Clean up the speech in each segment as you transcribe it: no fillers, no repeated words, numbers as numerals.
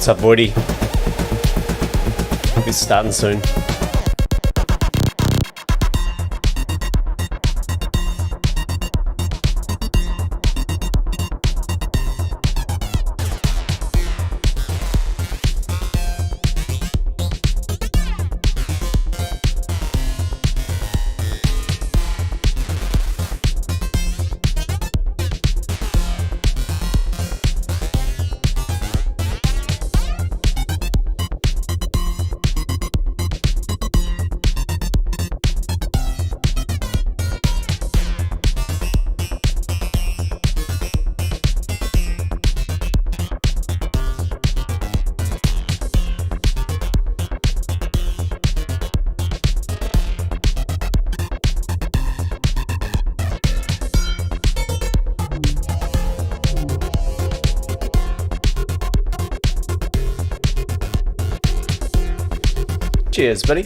What's up, Voidy? It's starting soon. Cheers, buddy.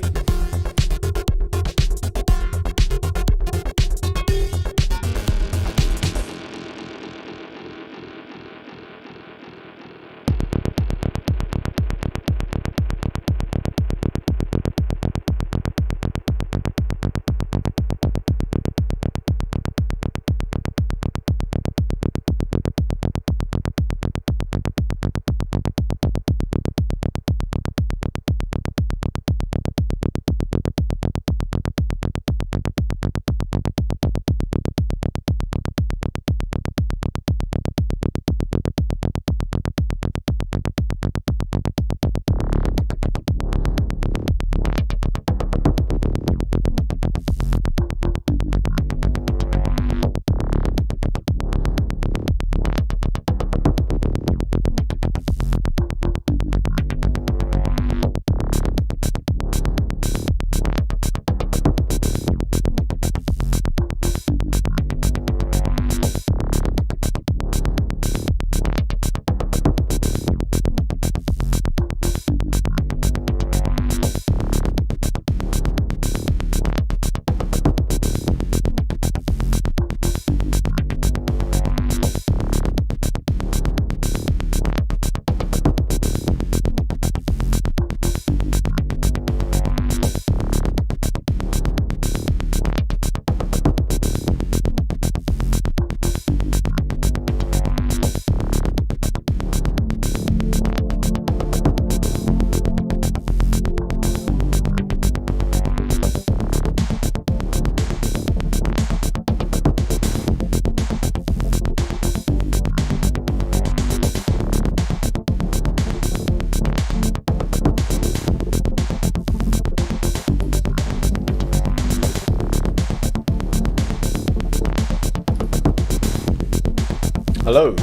Hello.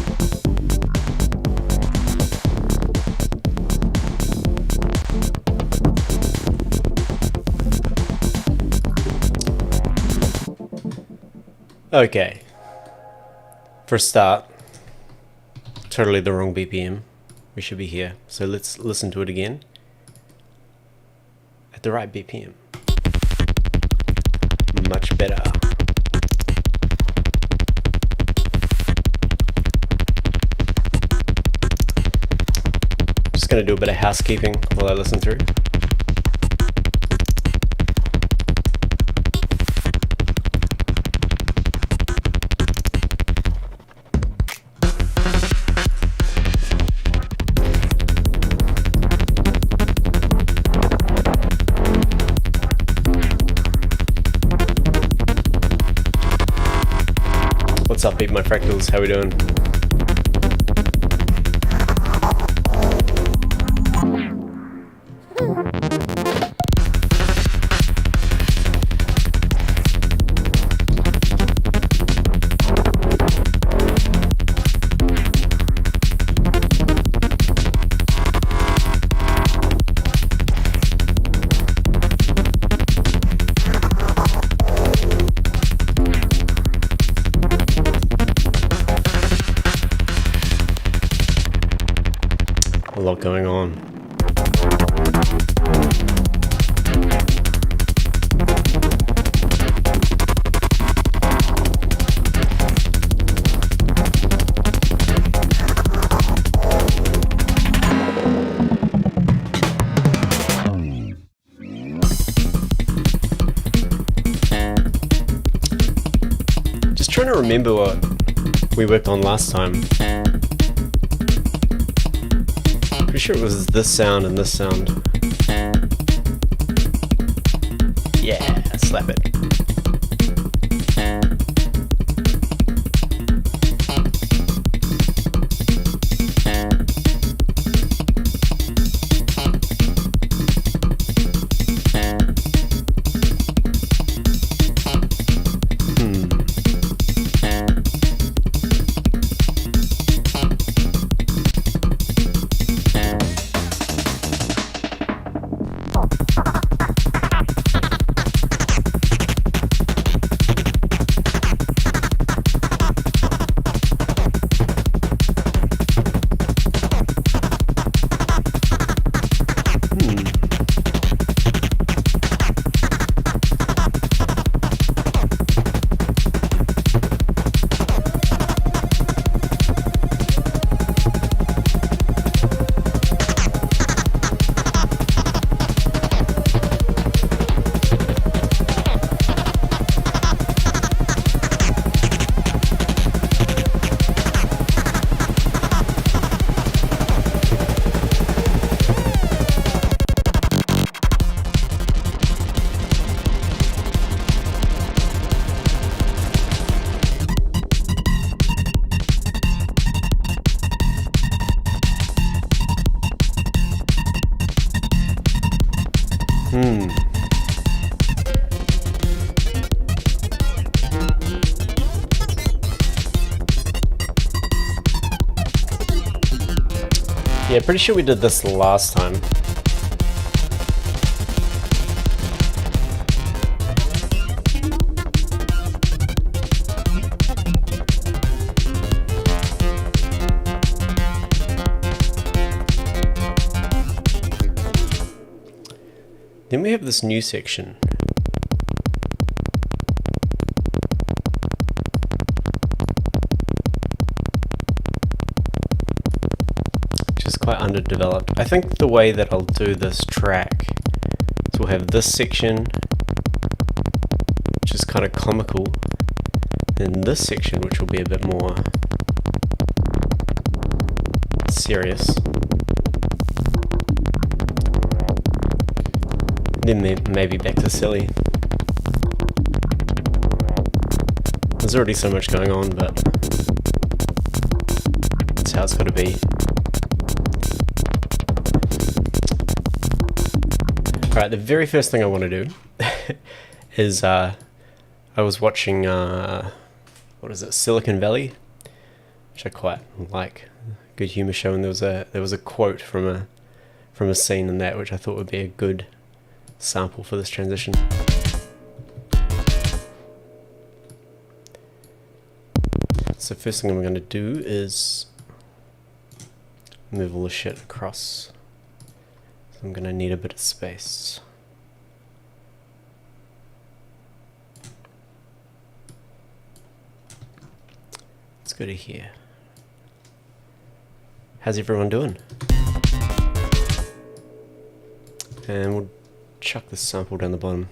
Okay. For a start, totally the wrong BPM. We should be here. So let's listen to it again at the right BPM. Much better. Just gonna do a bit of housekeeping while I listen through. What's up, Beat My Fractals? How we doing? A lot going on. to remember what we worked on last time. Pretty sure it was this sound and this sound. Yeah, slap it. Yeah, pretty sure we did this last time. Then we have this new section. Quite underdeveloped. I think the way that I'll do this track is we'll have this section, which is kind of comical, and this section, which will be a bit more serious. Then maybe back to silly. There's already so much going on, but that's how it's got to be. Alright, the very first thing I want to do is I was watching what is it, Silicon Valley, which I quite like. Good humor show, and there was a quote from a scene in that which I thought would be a good sample for this transition. So first thing I'm going to do is move all the shit across. I'm gonna need a bit of space. Let's go to here. How's everyone doing? And we'll chuck this sample down the bottom.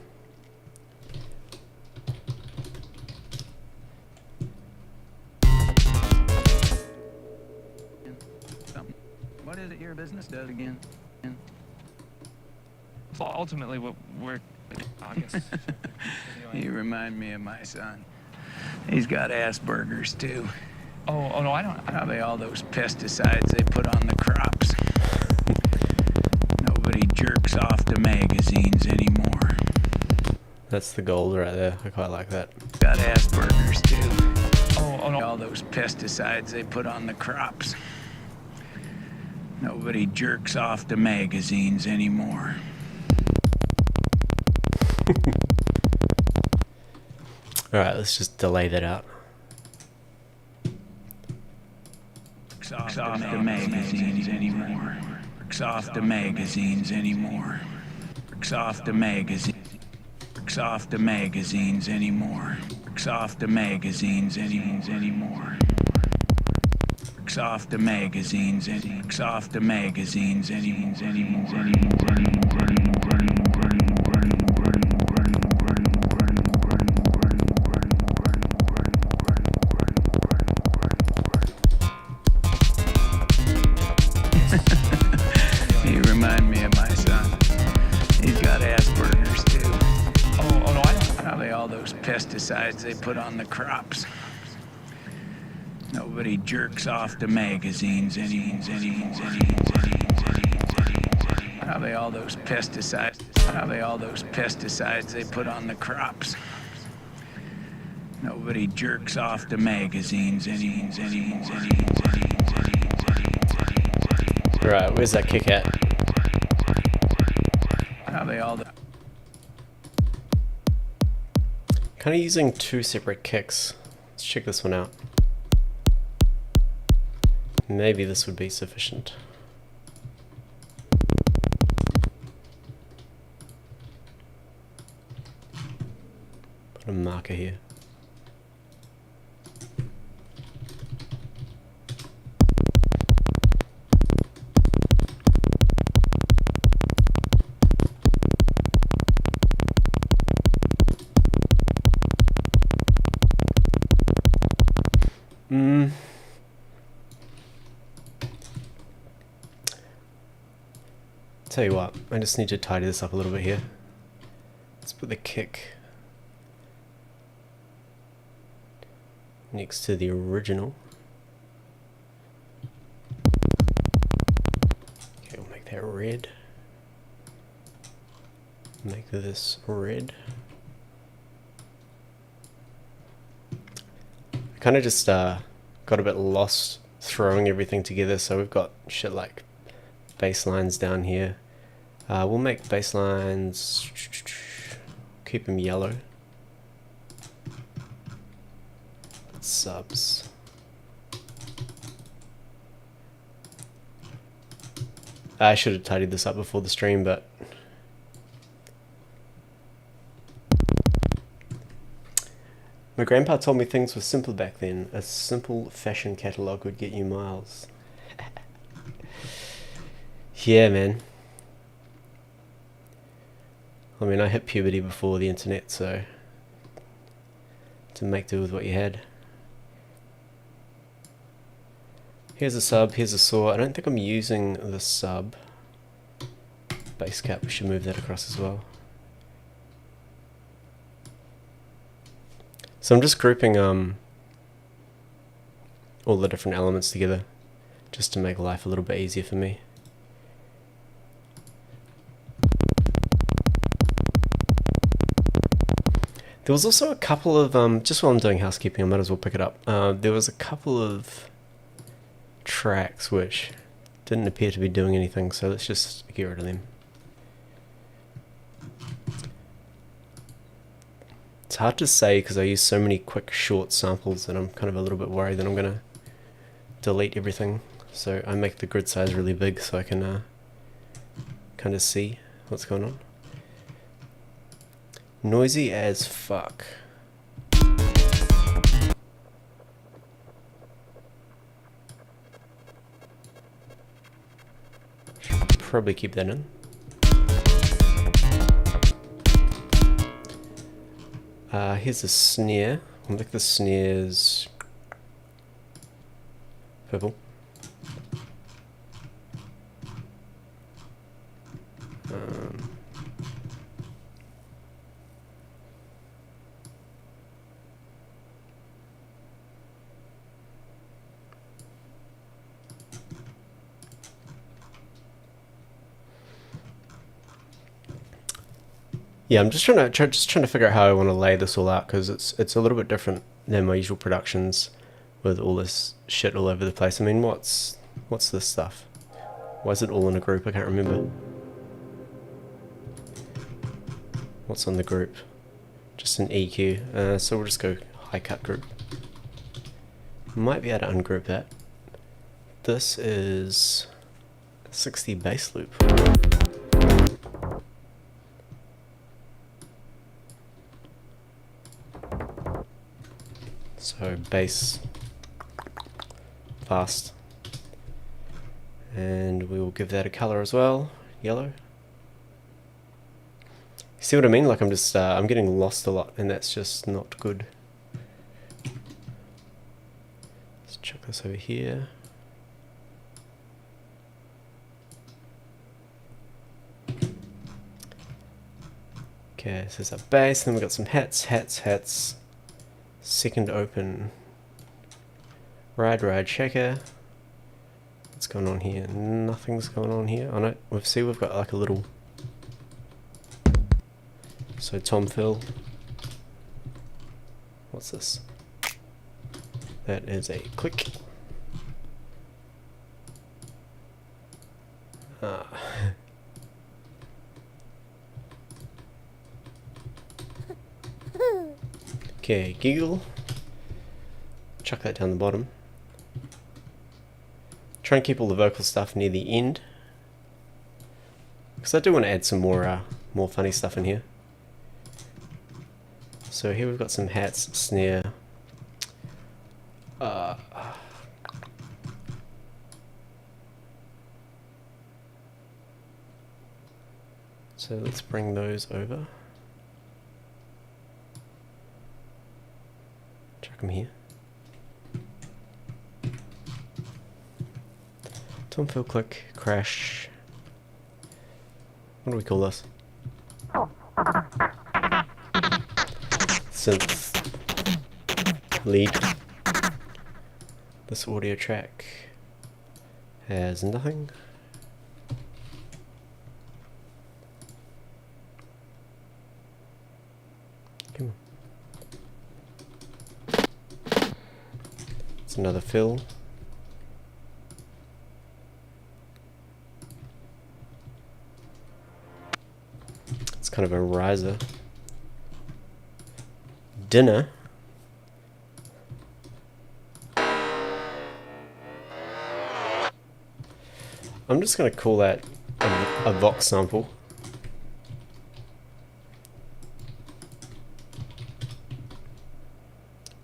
What is it your business does again? Well, ultimately, what we're, I guess. You remind me of my son. He's got Asperger's too. Oh no, I don't. Probably all those pesticides they put on the crops. Nobody jerks off to magazines anymore. That's the gold right there. I quite like that. Got Asperger's too. Oh no. All those pesticides they put on the crops. Nobody jerks off to magazines anymore. Alright, let's just delay that out. Jerks off to magazines anymore. Jerks off to magazines anymore. Jerks off to magazines. Jerks off to magazines anymore. Jerks off to magazines anymore. Jerks off to magazines anymore. Jerks off to magazines anymore. all those pesticides they put on the crops. Nobody jerks off to magazines Probably all those pesticides. Probably all those pesticides they put on the crops. Nobody jerks off to magazines Right, where's that kick at? Probably all the. Kind of using two separate kicks. Let's check this one out. Maybe this would be sufficient. Put a marker here. Tell you what, I just need to tidy this up a little bit here. Let's put the kick next to the original. Okay, we'll make that red. Make this red. I kind of just got a bit lost throwing everything together, so we've got shit like baselines down here. We'll make baselines, keep them yellow. Subs. I should have tidied this up before the stream, but my grandpa told me things were simple back then. A simple fashion catalogue would get you miles. Yeah, man. I mean, I hit puberty before the internet, so to make do with what you had. Here's a sub, here's a saw. I don't think I'm using the sub. Base cap, we should move that across as well. So I'm just grouping all the different elements together, just to make life a little bit easier for me. There was also a couple of, just while I'm doing housekeeping, I might as well pick it up. There was a couple of tracks which didn't appear to be doing anything, so let's just get rid of them. It's hard to say because I use so many quick short samples that I'm kind of a little bit worried that I'm going to delete everything. So I make the grid size really big so I can kind of see what's going on. Noisy as fuck. Should probably keep that in. Here's a snare. I'll make the snares purple. Yeah, I'm just trying to figure out how I want to lay this all out because it's a little bit different than my usual productions with all this shit all over the place. I mean, what's this stuff? Why is it all in a group? I can't remember. What's on the group? Just an EQ. So we'll just go high cut group. Might be able to ungroup that. This is 60 bass loop. So bass fast, and we will give that a color as well, yellow. See what I mean? Like I'm just I'm getting lost a lot, and that's just not good. Let's check this over here. Okay, so there's a base, then we've got some hats. Second open. Ride, checker. What's going on here? Nothing's going on here. Oh no, we've got like a little... So Tom Phil. What's this? That is a click. Ah. Okay, giggle. Chuck that down the bottom. Try and keep all the vocal stuff near the end, because I do want to add some more funny stuff in here. So here we've got some hats, snare. So let's bring those over. Chuck them here. Tom Phil click, crash. What do we call this? Synth lead. This audio track has nothing. Come on. It's another fill. It's kind of a riser. Dinner. I'm just going to call that a Vox sample.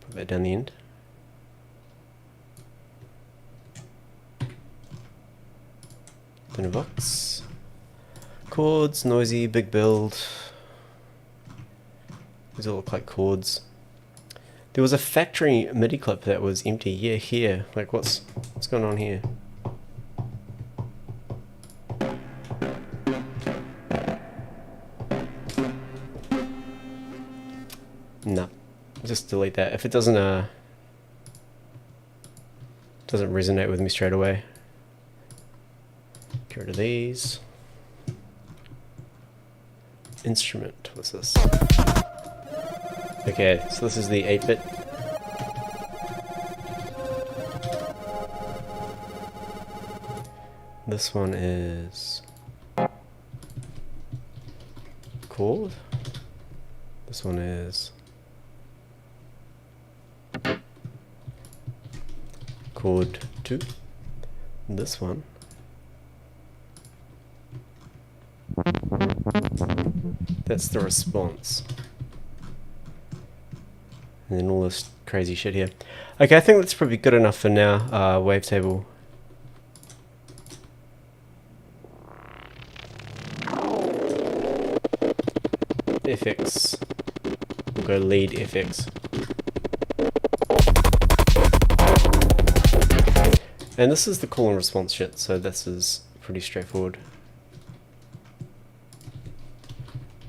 Put that down the end. Then a Vox. Chords, noisy, big build. These all look like chords. There was a factory MIDI clip that was empty. Yeah, here. Like, what's going on here? No, just delete that. If it doesn't resonate with me straight away, get rid of these. Instrument. What's this? Okay, so this is the 8-bit. This one is chord. This one is chord 2. This one that's the response. And then all this crazy shit here. Okay, I think that's probably good enough for now. Wavetable. FX. We'll go lead FX. And this is the call and response shit, so this is pretty straightforward.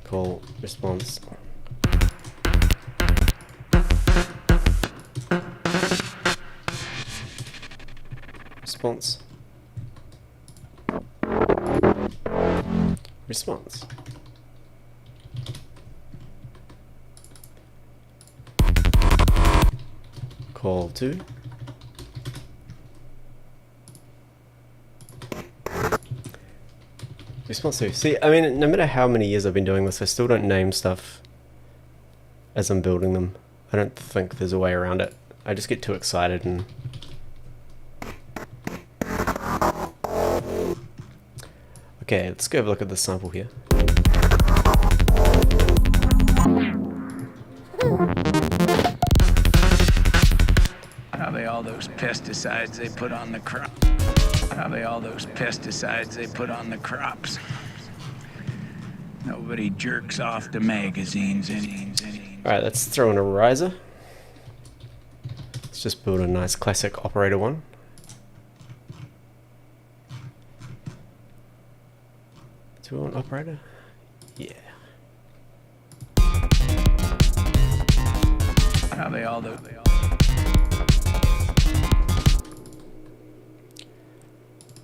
Call, response. Response. Response. Call 2. Response 2. See, I mean, no matter how many years I've been doing this, I still don't name stuff as I'm building them. I don't think there's a way around it. I just get too excited and... Okay, let's go have a look at this sample here. Probably all those pesticides they put on the crop. Probably all those pesticides they put on the crops. Nobody jerks off the magazines. Alright, let's throw in a riser. Let's just build a nice classic operator one. Do we want operator? Yeah. How they all do.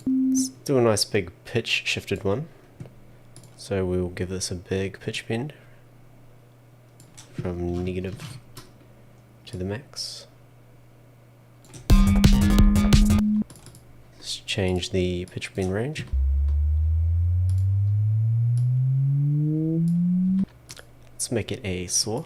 Let's do a nice big pitch shifted one. So we will give this a big pitch bend from negative to the max. Let's change the pitch bend range. Let's make it a saw.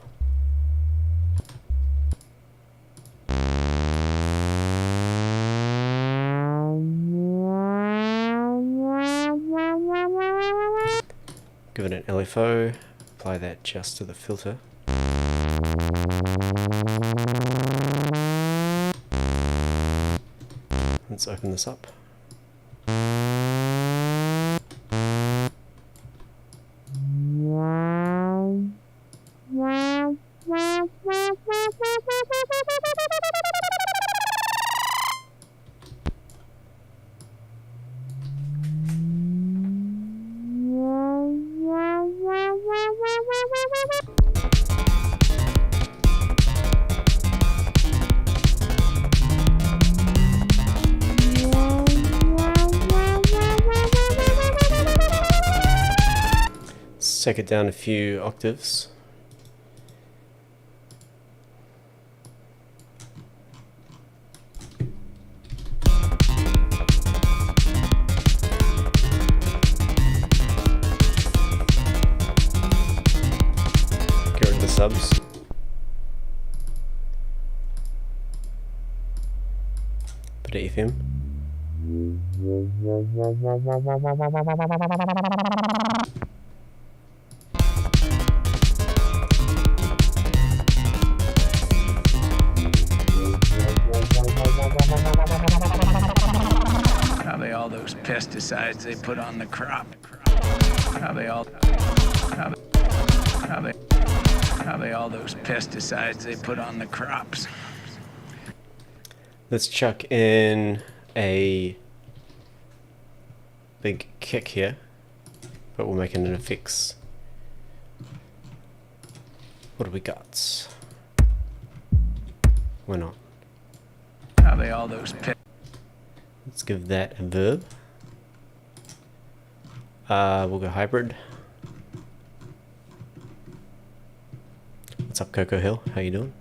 Give it an LFO, apply that just to the filter. Let's open this up. Let's take it down a few octaves. Get rid of the subs. Put it FM. How they all those pesticides they put on the crop. How they all all those pesticides they put on the crops. Let's chuck in a big kick here, but we'll make it an effects. What do we got? Why not? How they all those Let's give that a verb. We'll go hybrid. What's up, Coco Hill? How you doing?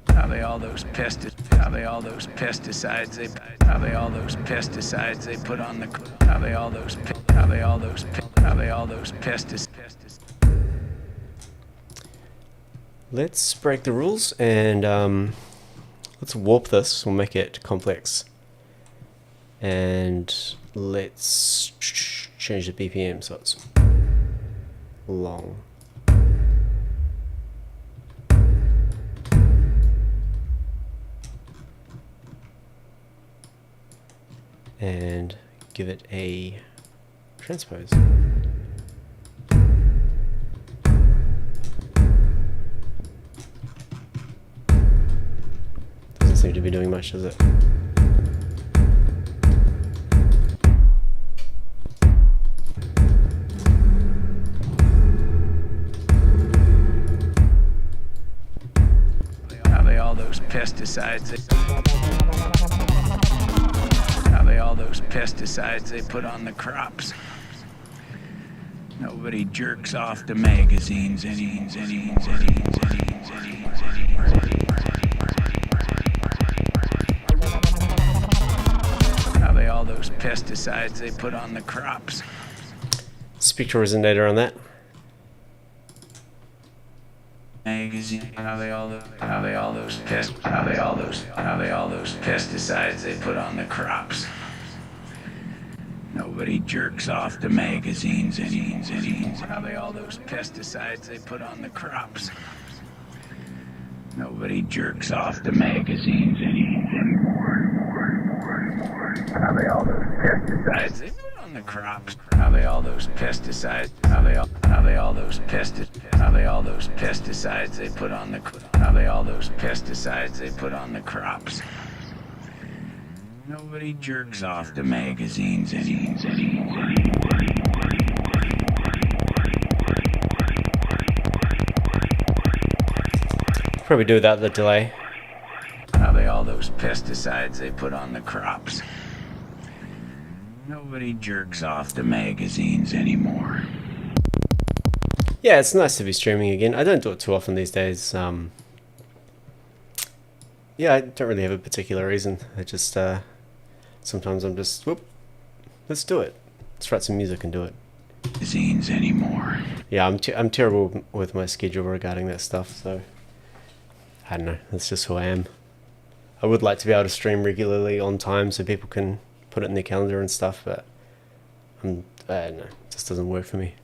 How they all those pesticides they put on the how they all those pesticides. Let's break the rules and let's warp this. We'll make it complex. And let's change the BPM so it's long. And give it a transpose. Doesn't seem to be doing much, does it? How they all those pesticides they put on the crops. Nobody jerks off the magazines How they all those pesticides they put on the crops. Spectral resonator on that. Magazine. How they all those pesticides they put on the crops. Nobody jerks off the magazines How they all those pesticides they put on the crops. Nobody jerks off the magazines How they all those pesticides they put on the crops. How they all those pesticides. How they all those pesticides they put on the how they all those pesticides they put on the crops. Nobody jerks off the magazines Probably do without the delay. Probably all those pesticides they put on the crops. Nobody jerks off the magazines anymore. Yeah, it's nice to be streaming again. I don't do it too often these days. Yeah, I don't really have a particular reason. I just, sometimes I'm just, whoop, let's do it. Let's write some music and do it. Magazines anymore. Yeah, I'm terrible with my schedule regarding that stuff, so I don't know. That's just who I am. I would like to be able to stream regularly on time so people can put it in their calendar and stuff, but I don't know. It just doesn't work for me.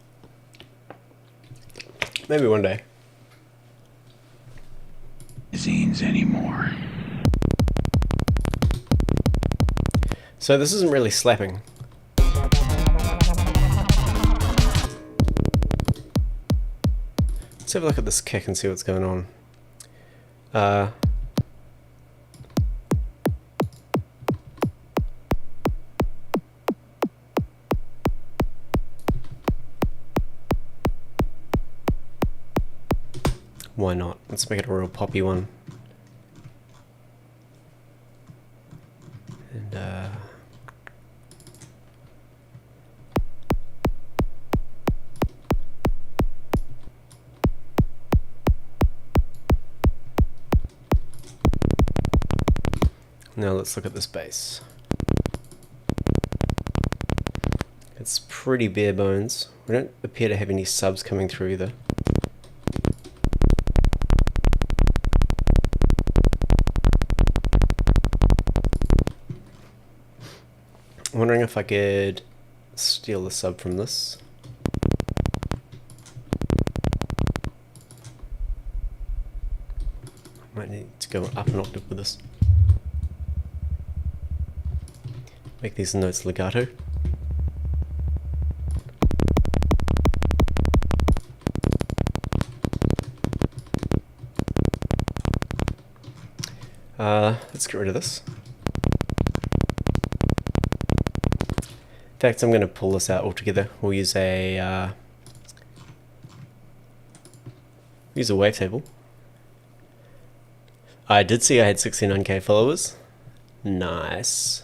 Maybe one day. Magazines anymore. So this isn't really slapping. Let's have a look at this kick and see what's going on. Why not? Let's make it a real poppy one. And now let's look at this bass. It's pretty bare bones. We don't appear to have any subs coming through either. I'm wondering if I could steal the sub from this. Might need to go up an octave with this. Make these notes legato. Let's get rid of this. In fact, I'm going to pull this out altogether. We'll use a wavetable. I did see I had 69k followers. Nice.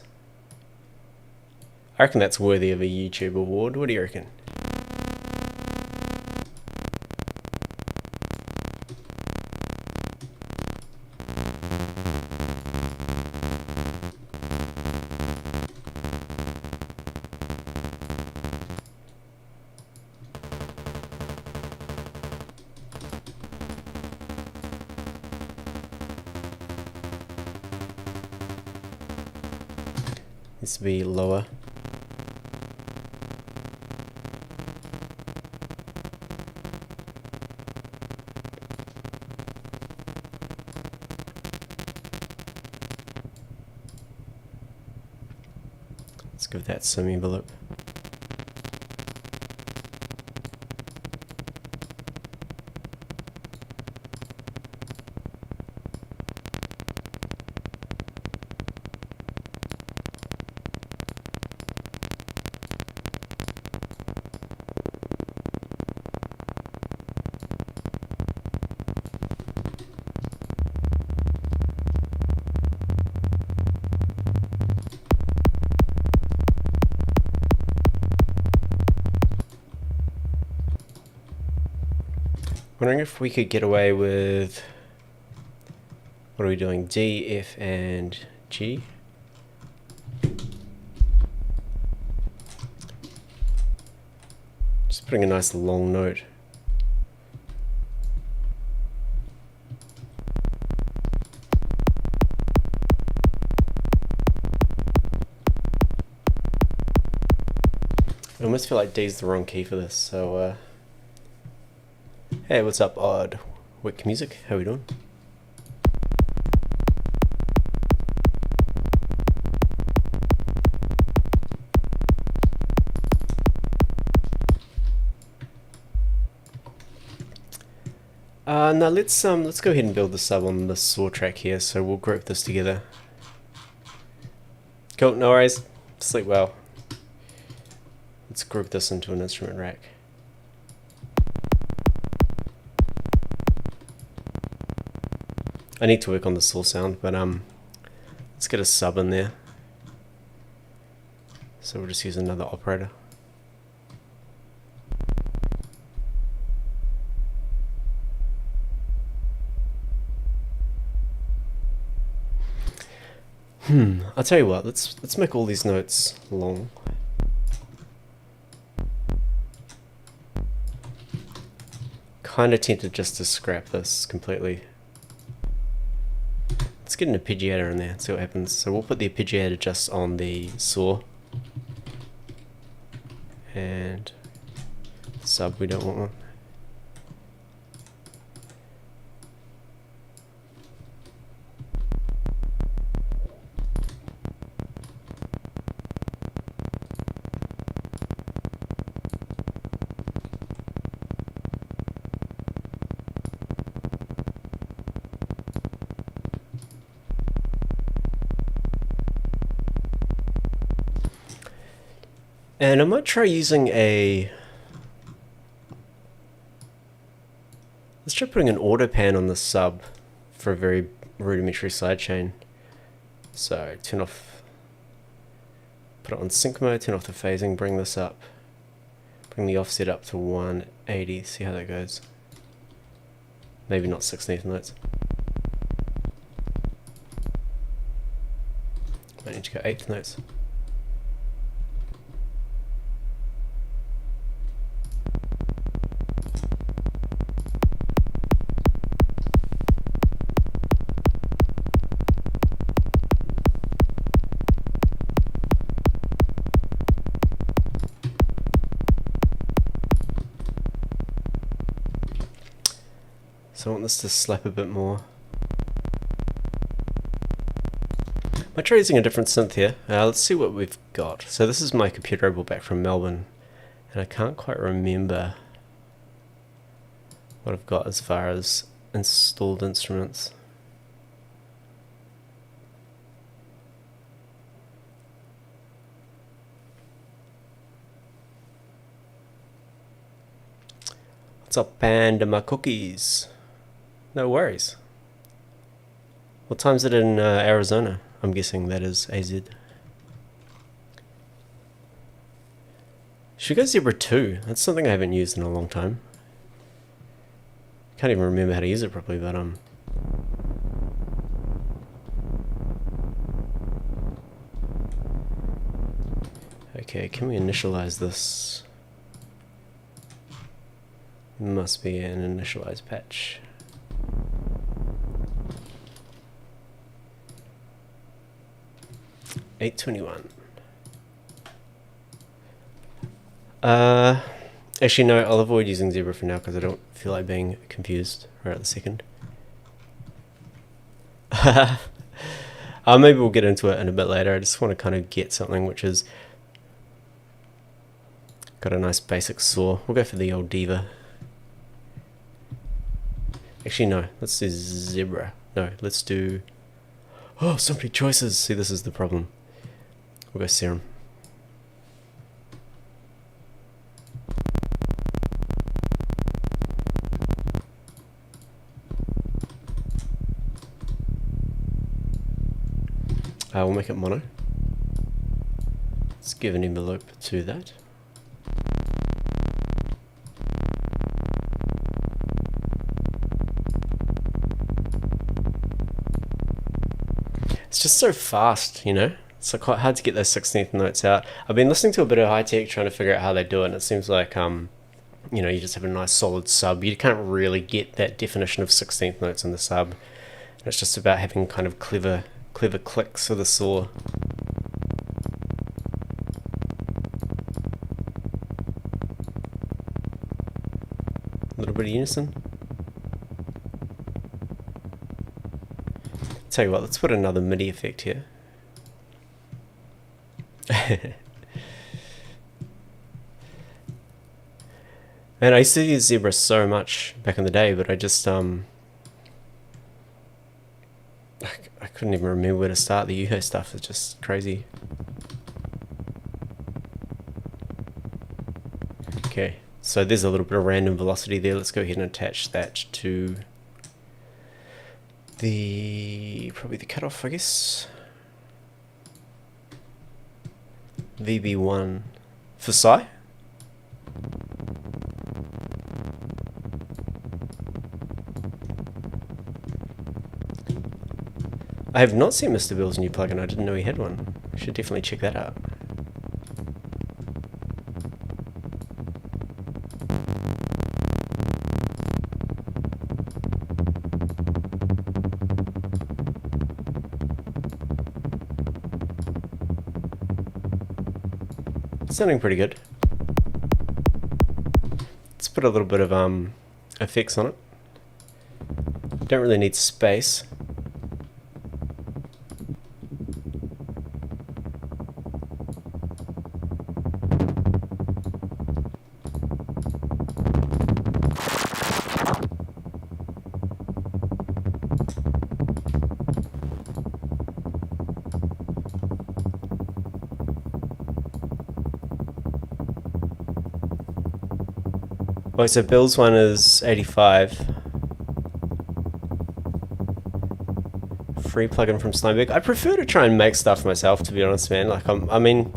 I reckon that's worthy of a YouTube award. What do you reckon? Needs to be lower. Let's give that some envelope. Wondering if we could get away with, what are we doing? D, F, and G. Just putting a nice long note. I almost feel like D's the wrong key for this, so hey, what's up, Odd Wick Music? How we doing? Now let's go ahead and build the sub on the saw track here. So we'll group this together. Cool, no worries. Sleep well. Let's group this into an instrument rack. I need to work on the saw sound, but let's get a sub in there. So we'll just use another operator. I'll tell you what, let's make all these notes long. Kinda tempted just to scrap this completely. Let's get an arpeggiator in there and see what happens. So we'll put the arpeggiator just on the saw. And sub, we don't want one. And I might try using a... Let's try putting an auto pan on the sub for a very rudimentary sidechain. So turn off, put it on sync mode, turn off the phasing, bring this up, bring the offset up to 180, see how that goes. Maybe not 16th notes. Might need to go 8th notes. So I want this to slap a bit more. I'm trying using a different synth here. Let's see what we've got. So this is my computer I brought back from Melbourne, and I can't quite remember what I've got as far as installed instruments. What's up, Panda my cookies? No worries. What time is it in Arizona? I'm guessing that is AZ. Should go Zebra 2. That's something I haven't used in a long time. Can't even remember how to use it properly, but okay, can we initialize this? Must be an initialized patch. $821. Actually no, I'll avoid using Zebra for now because I don't feel like being confused right at the second. Maybe we'll get into it in a bit later. I just want to kind of get something which is got a nice basic saw. We'll go for the old Diva. Actually no, let's do Zebra. No, let's do... Oh, so many choices! See, this is the problem. We'll go Serum. We'll make it mono. Let's give an envelope to that. It's just so fast, you know? It's like quite hard to get those 16th notes out. I've been listening to a bit of high tech trying to figure out how they do it, and it seems like you know, you just have a nice solid sub. You can't really get that definition of 16th notes in the sub. And it's just about having kind of clever clicks of the saw. A little bit of unison. Tell you what, let's put another MIDI effect here. Man, I used to use Zebra so much back in the day, but I just I couldn't even remember where to start. The Yuho stuff is just crazy. Okay, so there's a little bit of random velocity there. Let's go ahead and attach that to probably the cutoff, I guess. VB1 for Psy. I have not seen Mr. Bill's new plugin. I didn't know he had one. I should definitely check that out. Sounding pretty good. Let's put a little bit of effects on it. Don't really need space. Oh, so Bill's one is 85. Free plugin from Steinberg. I prefer to try and make stuff myself, to be honest, man. Like, I mean,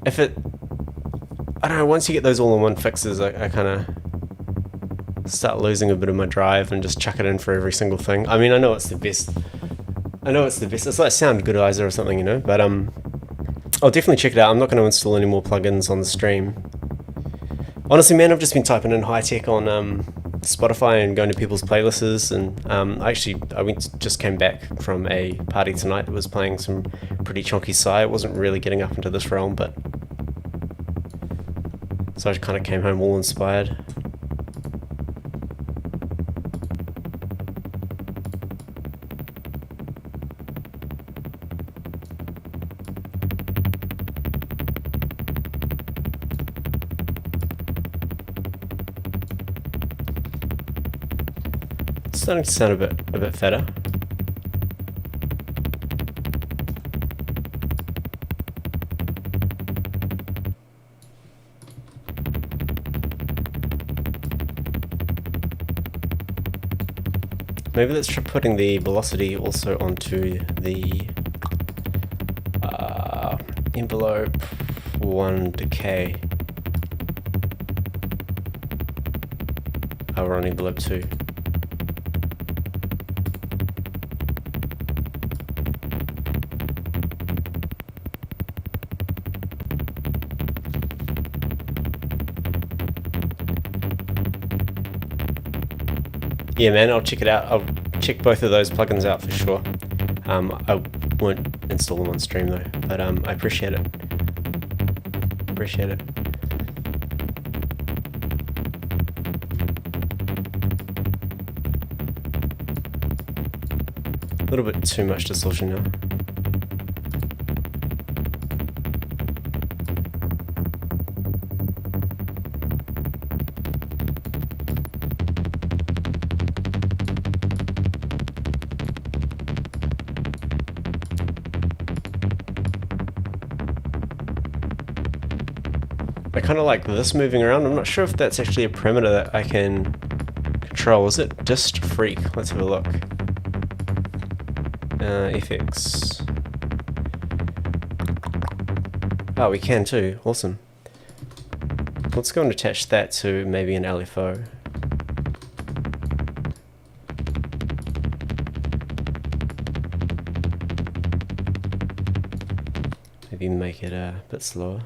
if it... I don't know, once you get those all-in-one fixes, I kind of start losing a bit of my drive and just chuck it in for every single thing. I mean, I know it's the best. It's like Sound Goodizer or something, you know? But I'll definitely check it out. I'm not going to install any more plugins on the stream. Honestly, man, I've just been typing in high tech on Spotify and going to people's playlists, and I just came back from a party tonight that was playing some pretty chunky Psy. It wasn't really getting up into this realm, but so I kind of came home all inspired. Starting to sound a bit fatter. Maybe let's try putting the velocity also onto the envelope 1 decay. Oh, we're on envelope 2. Yeah, man, I'll check it out. I'll check both of those plugins out for sure. I won't install them on stream though, but I appreciate it. Appreciate it. A little bit too much distortion now. I kind of like this moving around. I'm not sure if that's actually a parameter that I can control. Is it dist freak? Let's have a look. FX. Oh, we can too. Awesome. Let's go and attach that to maybe an LFO. Maybe make it a bit slower.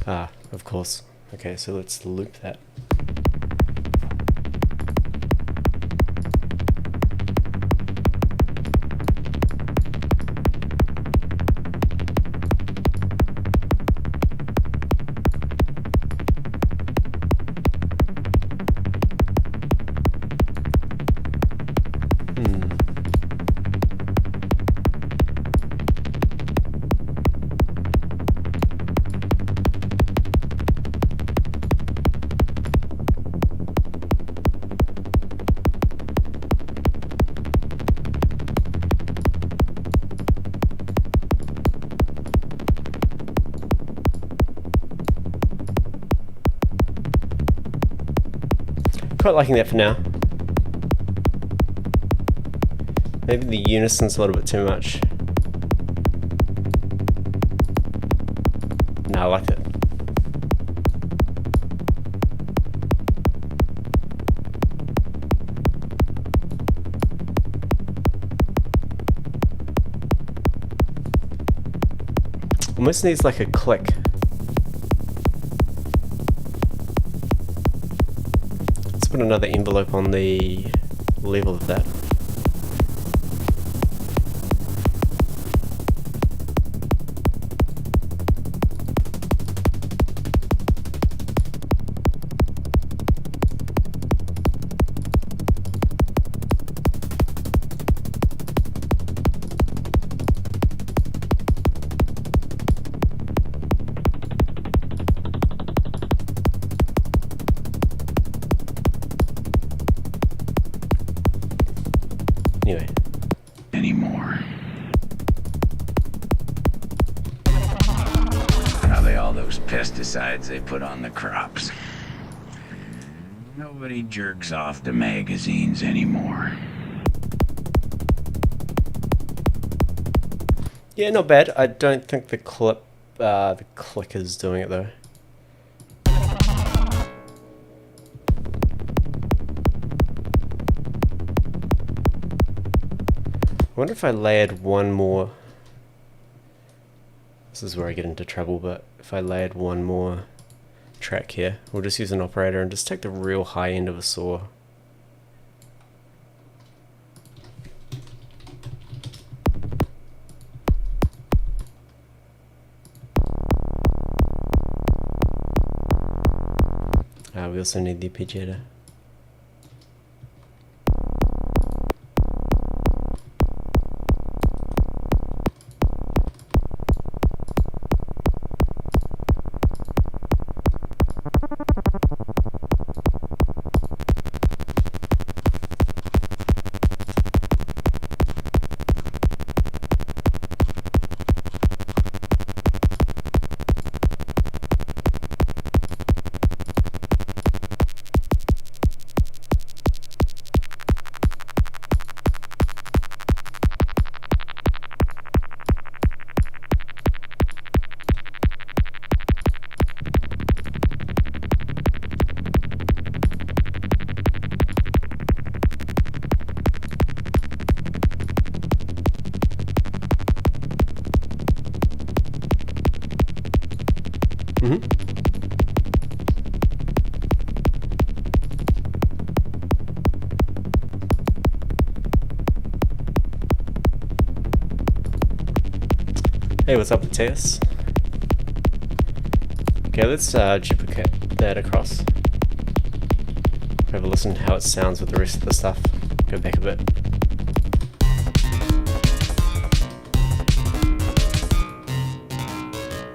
Ah, of course. Okay, so let's loop that. Quite liking that for now. Maybe the unison's a little bit too much. No, I like it. Almost needs like a click. Let's put another envelope on the level of that. Anyway. Anymore. Are they all those pesticides they put on the crops? Nobody jerks off to magazines anymore. Yeah, not bad. I don't think the click is doing it though. I wonder if I layered one more. This is where I get into trouble, but if I layered one more track here, we'll just use an operator and just take the real high end of a saw. We also need the arpeggiator. Hey, what's up, Mateus? Okay, let's duplicate that across. Have a listen to how it sounds with the rest of the stuff. Go back a bit.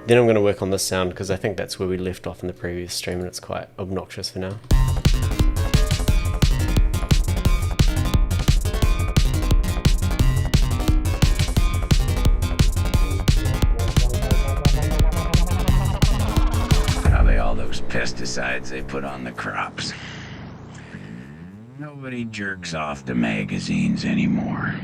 Then I'm going to work on this sound because I think that's where we left off in the previous stream and it's quite obnoxious for now. Pesticides they put on the crops. Nobody jerks off to magazines anymore.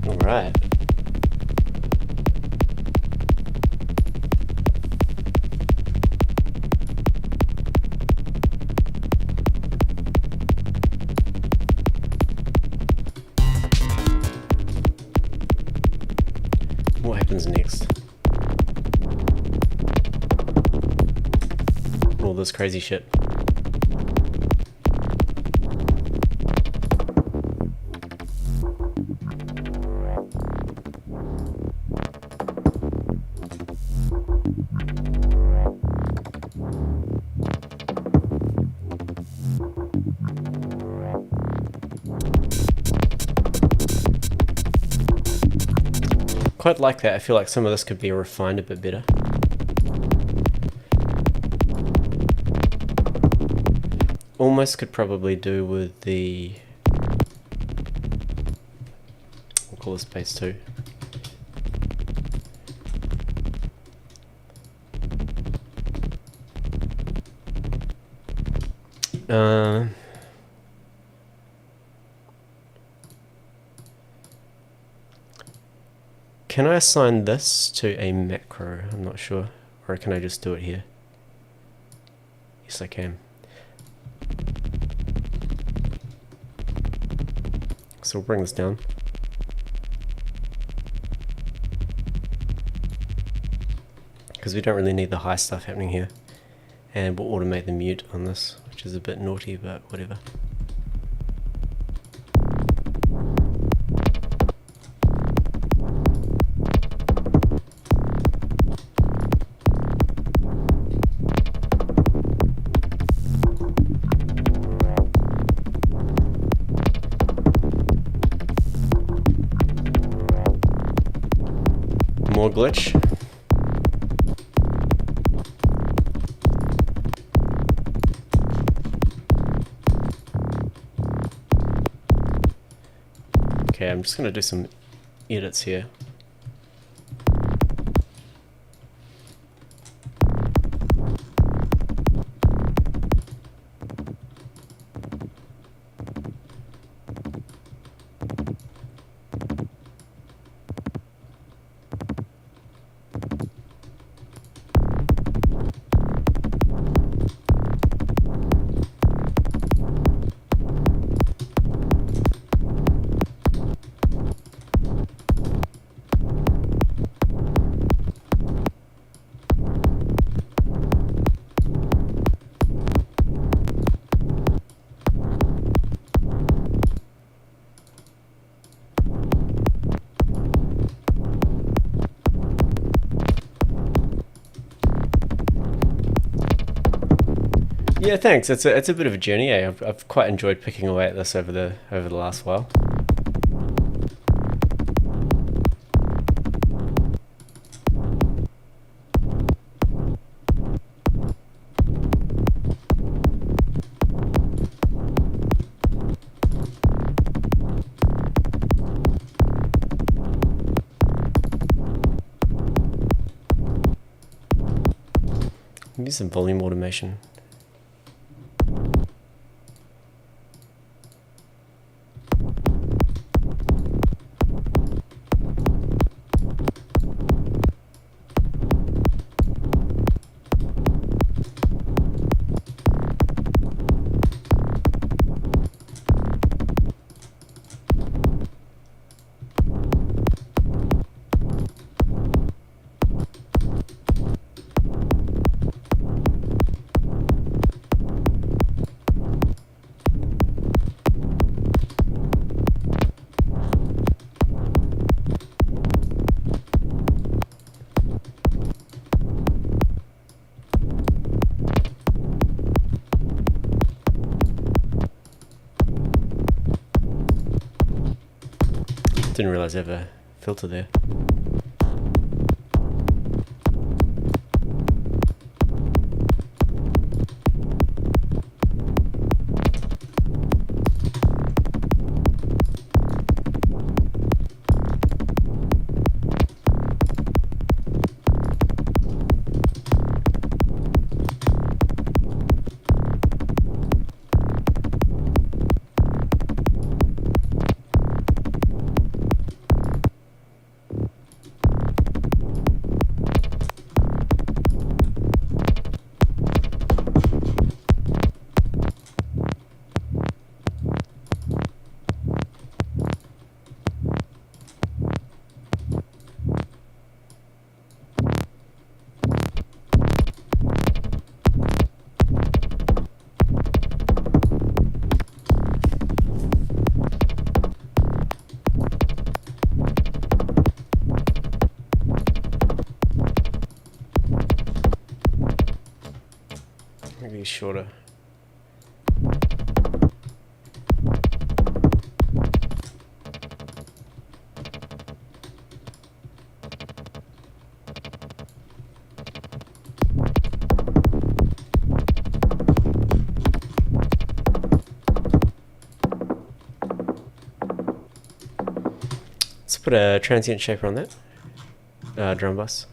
All right. What happens next? All this crazy shit. Quite like that. I feel like some of this could be refined a bit better. Almost could probably do with the call this base 2. Can I assign this to a macro? I'm not sure. Or can I just do it here? Yes, I can. So we'll bring this down. Because we don't really need the high stuff happening here. And we'll automate the mute on this, which is a bit naughty, but whatever. More glitch. Okay, I'm just going to do some edits here. Yeah, thanks. It's a bit of a journey. Eh? I've quite enjoyed picking away at this over the last while. Maybe some volume automation. Didn't realize I have a filter there. Maybe shorter. put a transient shaper on that drum bus.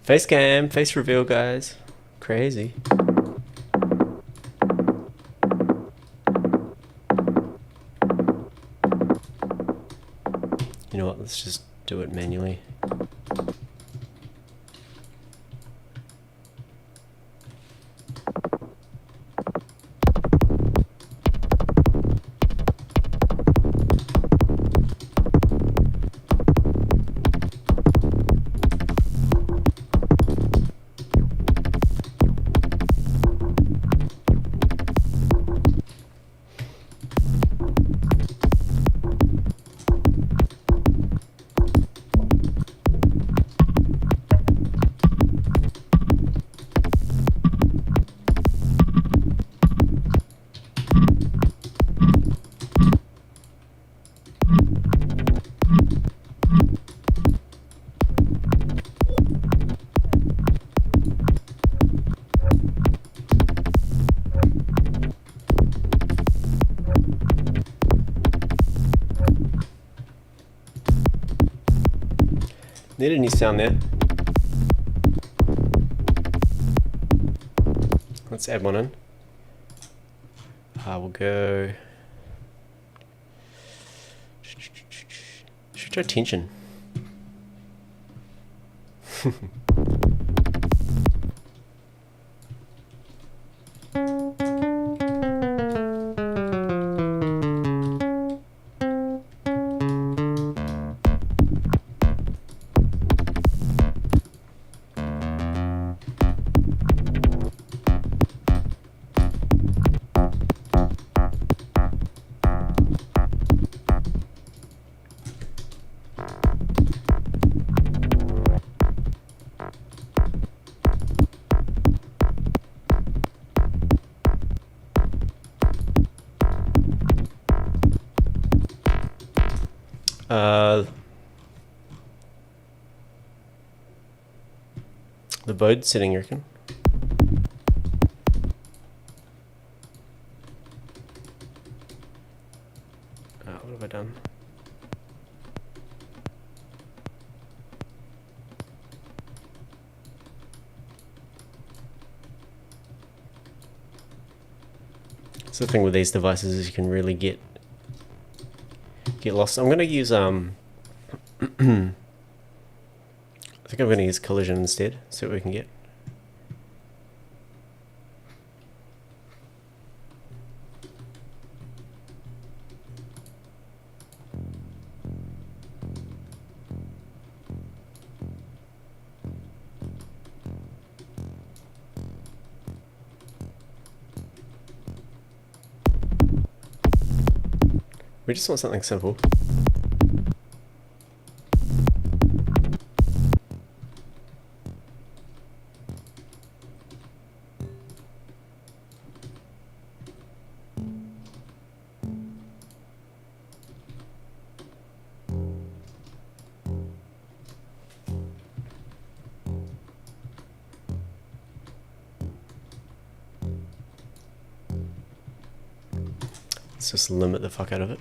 Face cam, face reveal, guys. Crazy. You know what? Let's just do it manually. Need a new sound there. Let's add one in. We'll go. Should try tension. The Bode setting, you reckon? What have I done? That's the thing with these devices is you can really get lost. I'm gonna use I think I'm going to use collision instead, see what we can get. We just want something simple. Let's just limit the fuck out of it.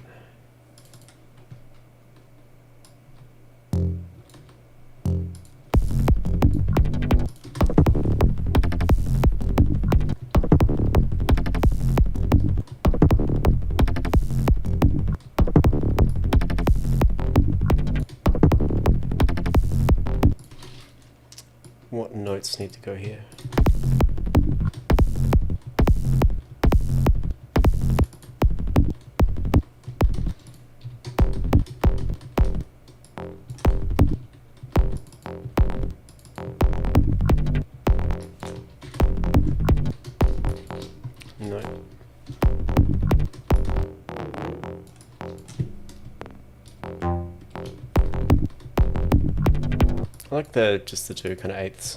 What notes need to go here? No. I like just the two kind of eighths.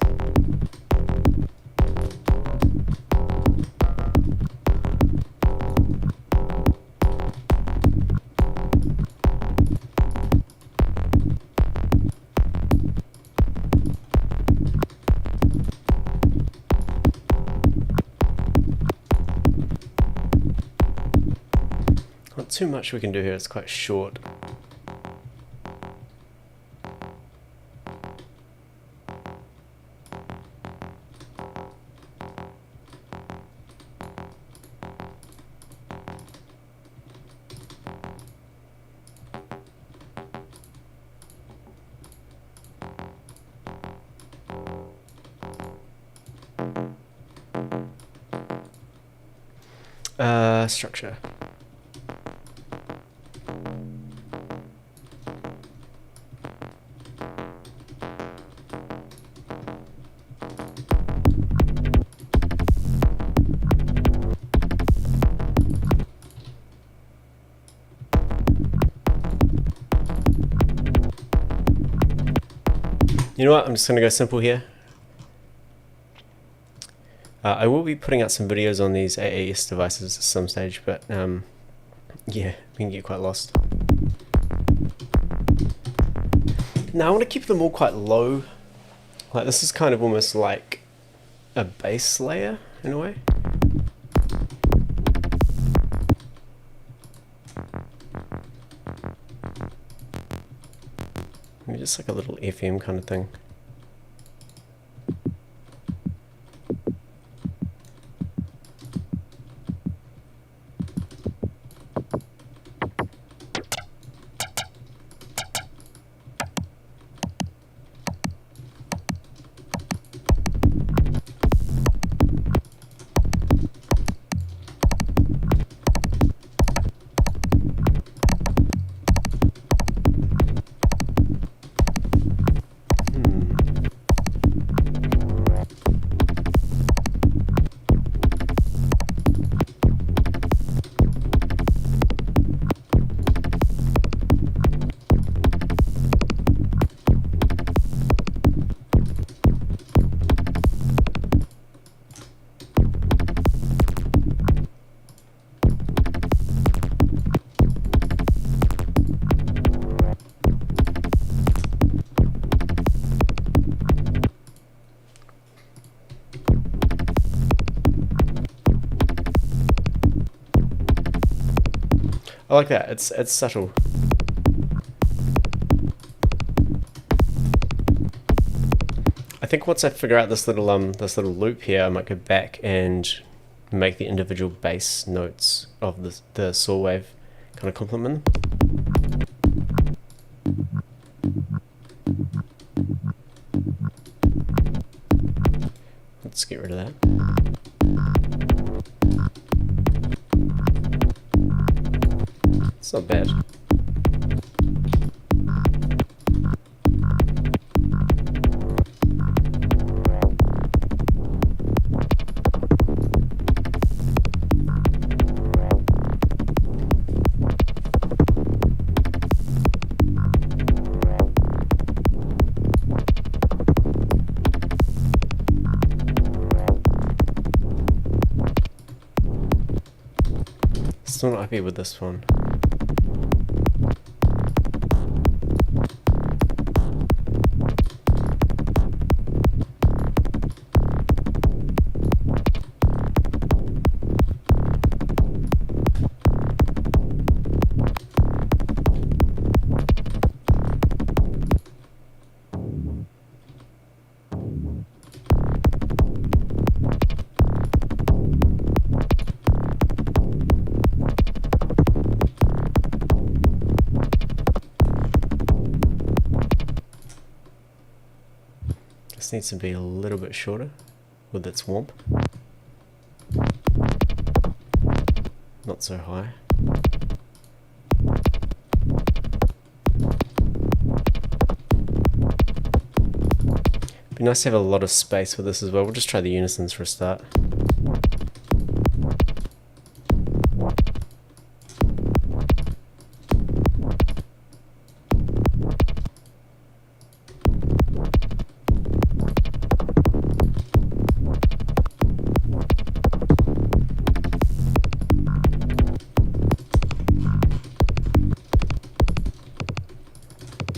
too much we can do here, it's quite short. Structure. You know what? I'm just going to go simple here. I will be putting out some videos on these AAS devices at some stage, but yeah, we can get quite lost. Now I want to keep them all quite low. Like this is kind of almost like a base layer in a way. Maybe just like a little FM kind of thing. I like that. It's subtle. I think once I figure out this little loop here, I might go back and make the individual bass notes of the saw wave kind of complement them. Let's get rid of that. It's not bad. Still not happy with this one. This needs to be a little bit shorter with its womp. Not so high. Be nice to have a lot of space with this as well. We'll just try the unisons for a start.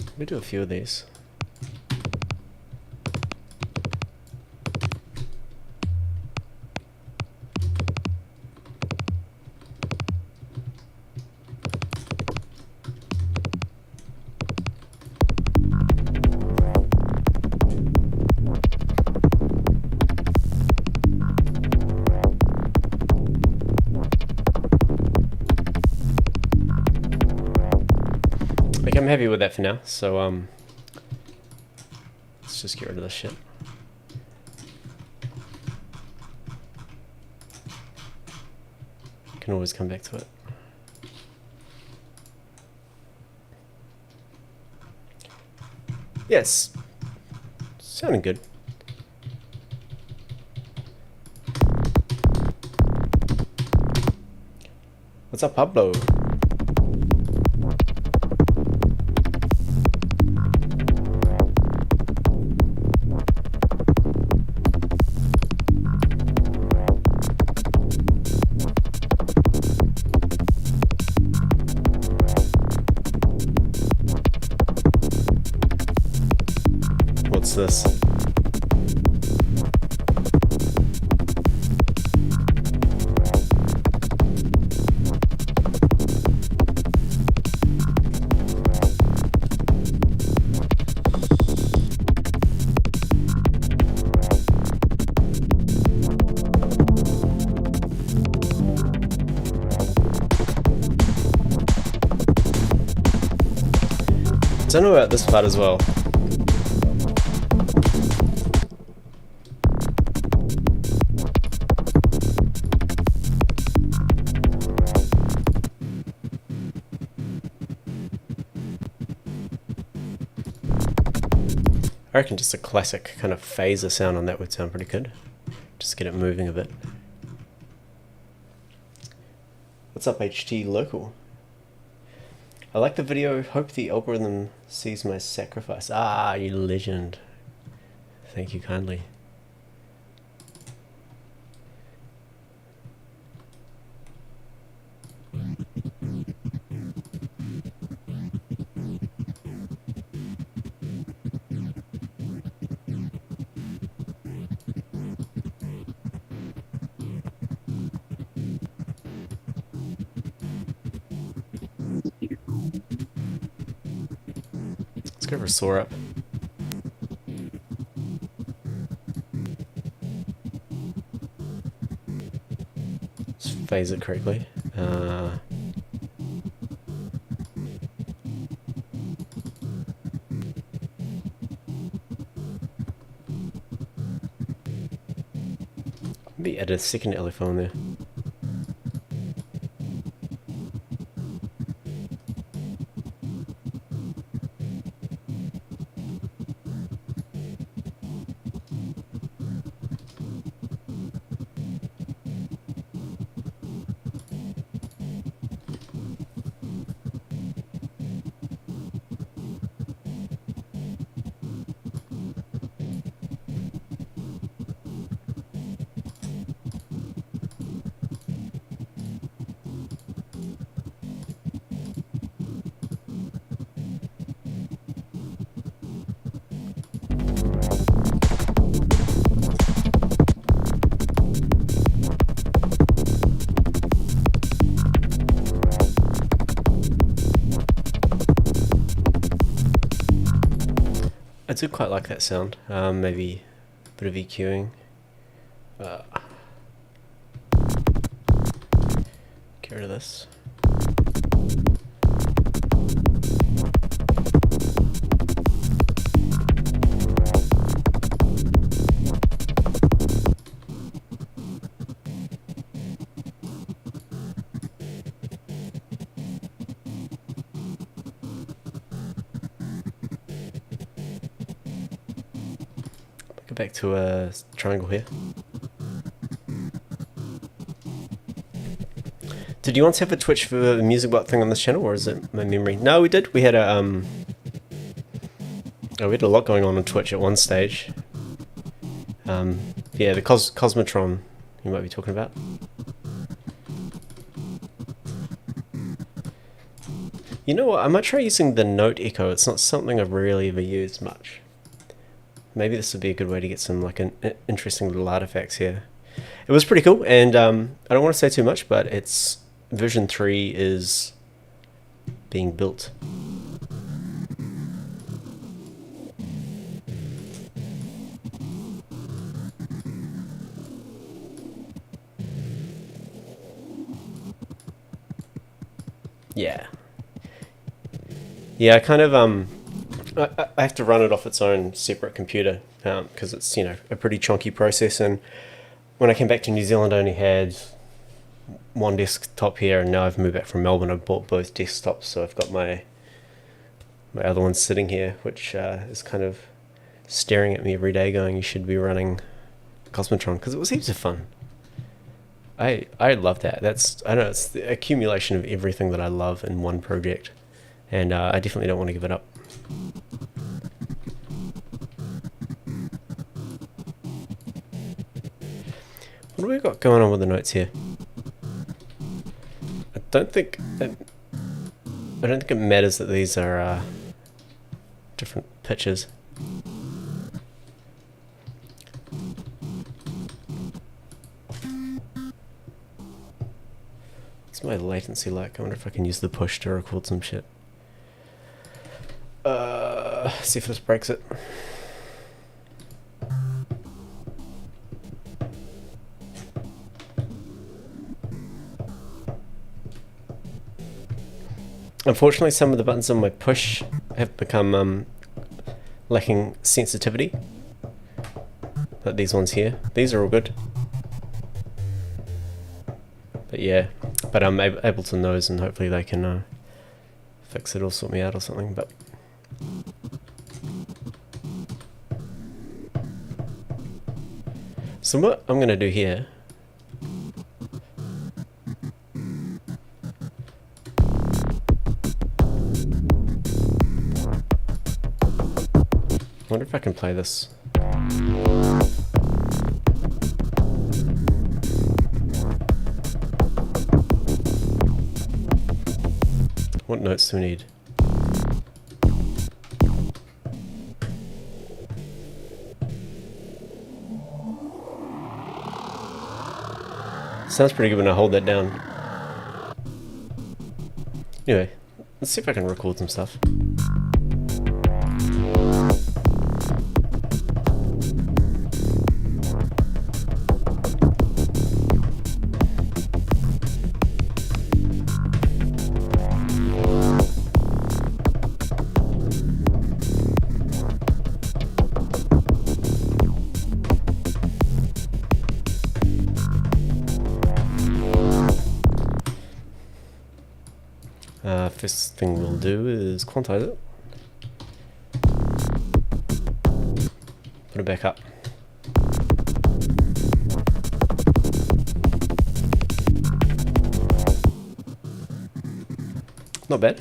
Let me do a few of these. I'm happy with that for now. So let's just get rid of this shit. Can always come back to it. Yes, sounding good. What's up, Pablo? What's this? I don't know about this part as well. I reckon just a classic kind of phaser sound on that would sound pretty good. Just get it moving a bit. What's up, HT Local? I like the video, hope the algorithm sees my sacrifice. Ah, you legend. Thank you kindly. Let's go for Soar Up. Let's phase it correctly. Maybe add a second LFO in there. I do quite like that sound. Maybe a bit of EQing. Get rid of this. Go back to a triangle here. Did you once have a Twitch for the music bot thing on this channel, or is it my memory? No, we did. We had a we had a lot going on Twitch at one stage. Yeah, the Cosmotron you might be talking about. You know what? I might try using the Note Echo. It's not something I've really ever used much. Maybe this would be a good way to get some like an interesting little artifacts here. It was pretty cool, and I don't want to say too much, but it's version 3 is being built. Yeah. Yeah, I kind of I have to run it off its own separate computer because it's a pretty chunky process. And when I came back to New Zealand, I only had one desktop here, and now I've moved back from Melbourne. I've bought both desktops, so I've got my other one sitting here, which is kind of staring at me every day, going, "You should be running Cosmotron," because it was heaps of fun. I love that. I don't know, it's the accumulation of everything that I love in one project, and I definitely don't want to give it up. What do we got going on with the notes here? I don't think it matters that these are different pitches. What's my latency like? I wonder if I can use the push to record some shit. See if this breaks it. Unfortunately, some of the buttons on my push have become lacking sensitivity. Like these ones here. These are all good. But yeah, but I'm Ableton knows, and hopefully they can fix it or sort me out or something. But so what I'm gonna do here. I wonder if I can play this. What notes do we need? Sounds pretty good when I hold that down. Anyway, let's see if I can record some stuff. First thing we'll do is quantize it. Put it back up. Not bad.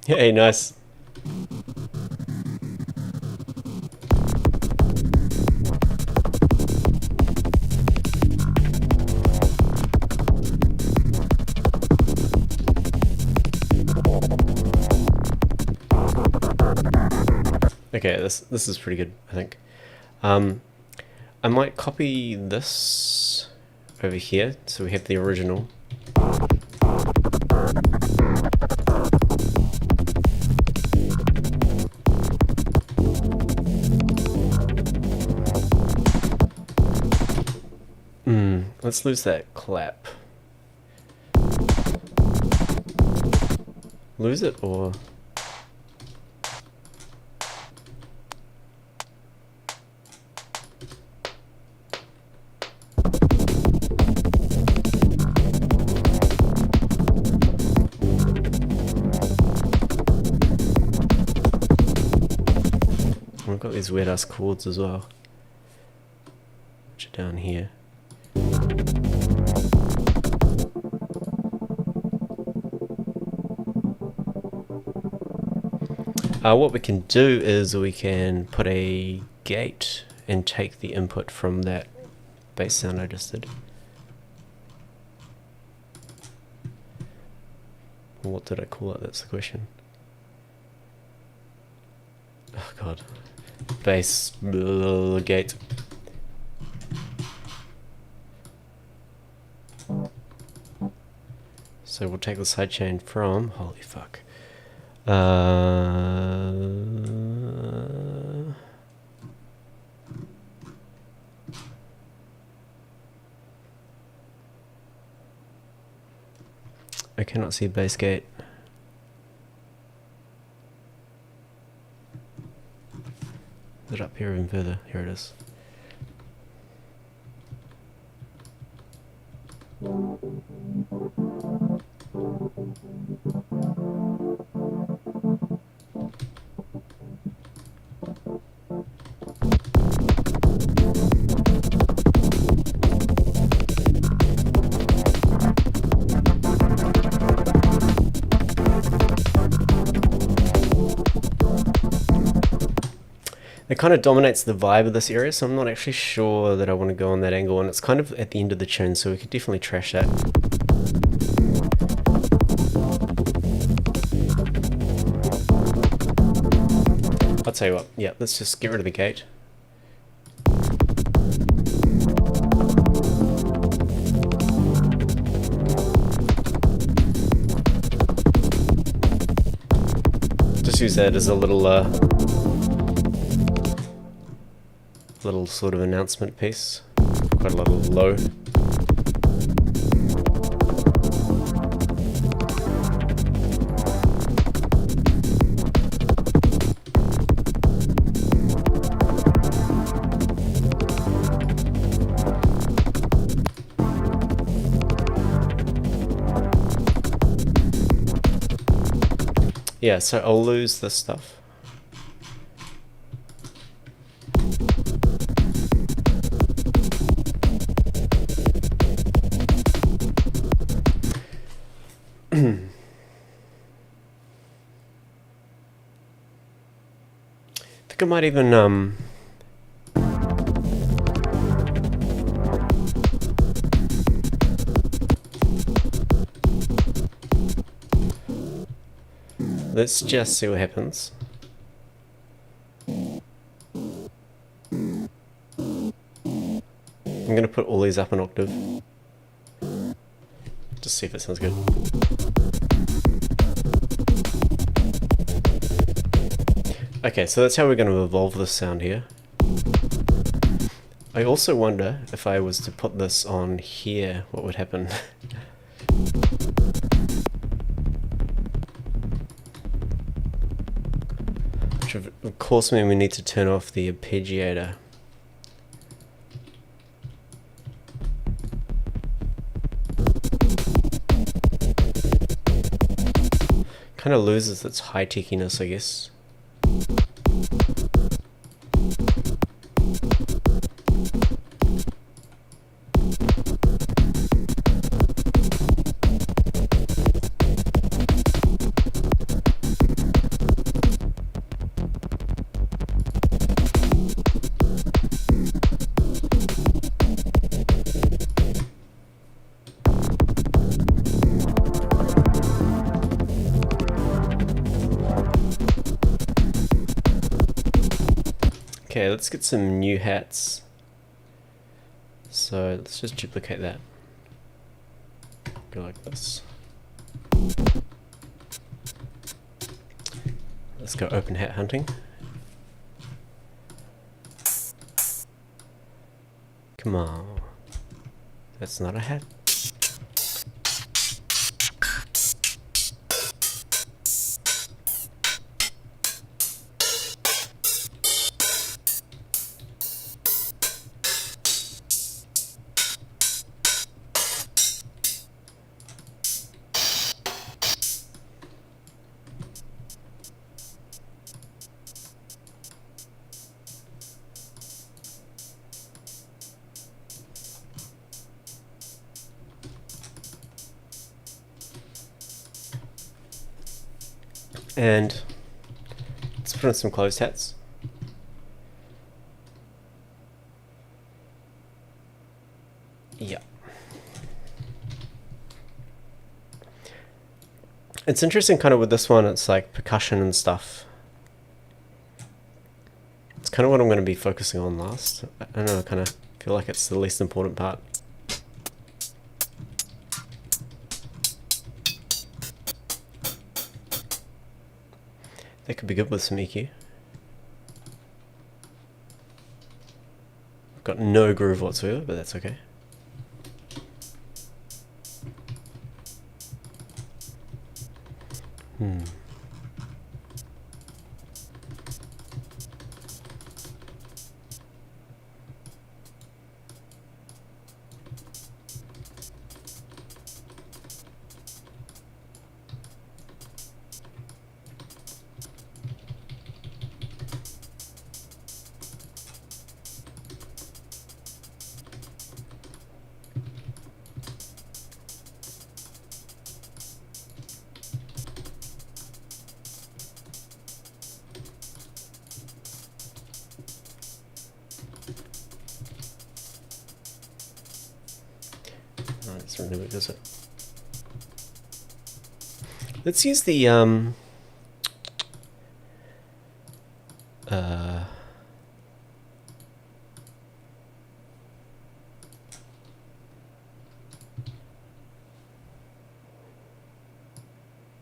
Hey, nice. Okay, this is pretty good, I think. I might copy this over here, so we have the original, Let's lose that clap. Lose it or... We've got these weird ass chords as well, which are down here. What we can do is we can put a gate and take the input from that bass sound I just did. What did I call it? That's the question. Oh god. Bass gate. So we'll take the sidechain from, holy fuck. I cannot see bass gate. Is it up here even further? Here it is. It kind of dominates the vibe of this area, so I'm not actually sure that I want to go on that angle, and it's kind of at the end of the tune, so we could definitely trash that. I'll tell you what, yeah, let's just get rid of the gate. Just use that as a little sort of announcement piece. Quite a lot of low. Yeah, so I'll lose this stuff. I think I might even let's just see what happens. I'm gonna put all these up an octave. Just see if it sounds good. Okay, so that's how we're going to evolve this sound here. I also wonder if I was to put this on here, what would happen? Which of course means we need to turn off the arpeggiator. Kind of loses its high-techiness, I guess. Okay, let's get some new hats. So let's just duplicate that. Go like this. Let's go open hat hunting. Come on. That's not a hat. And let's put on some closed hats. Yeah. It's interesting kind of with this one, it's like percussion and stuff. It's kind of what I'm going to be focusing on last. I don't know, I kind of feel like it's the least important part. That could be good with some EQ. I've got no groove whatsoever, but that's okay. Let's renew it, does it? Let's use the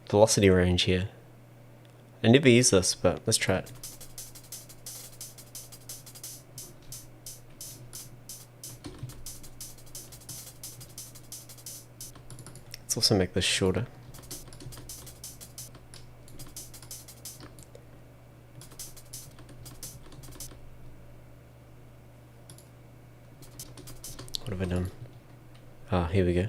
velocity range here. I never use this, but let's try it. Let's also make this shorter. What have I done? Ah, here we go.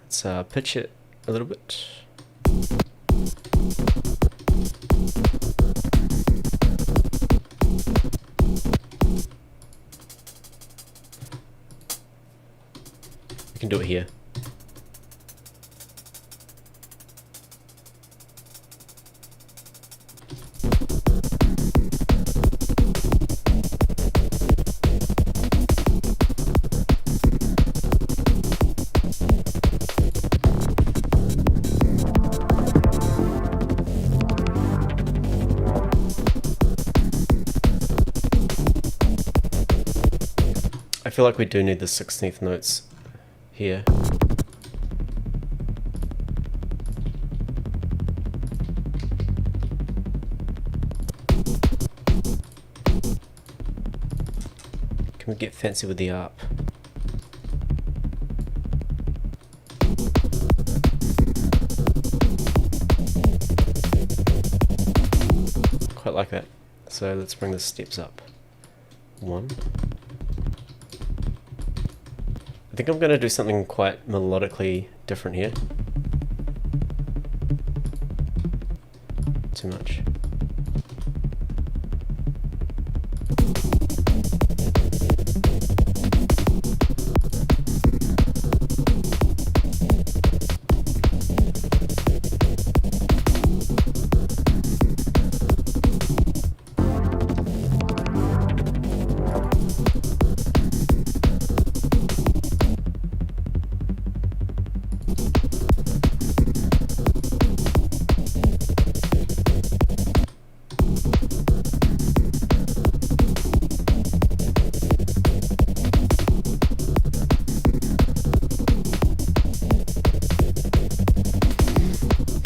Let's pitch it a little bit. We can do it here. I feel like we do need the 16th notes here. Can we get fancy with the ARP? Quite like that. So let's bring the steps up. 1. I think I'm going to do something quite melodically different here. Too much.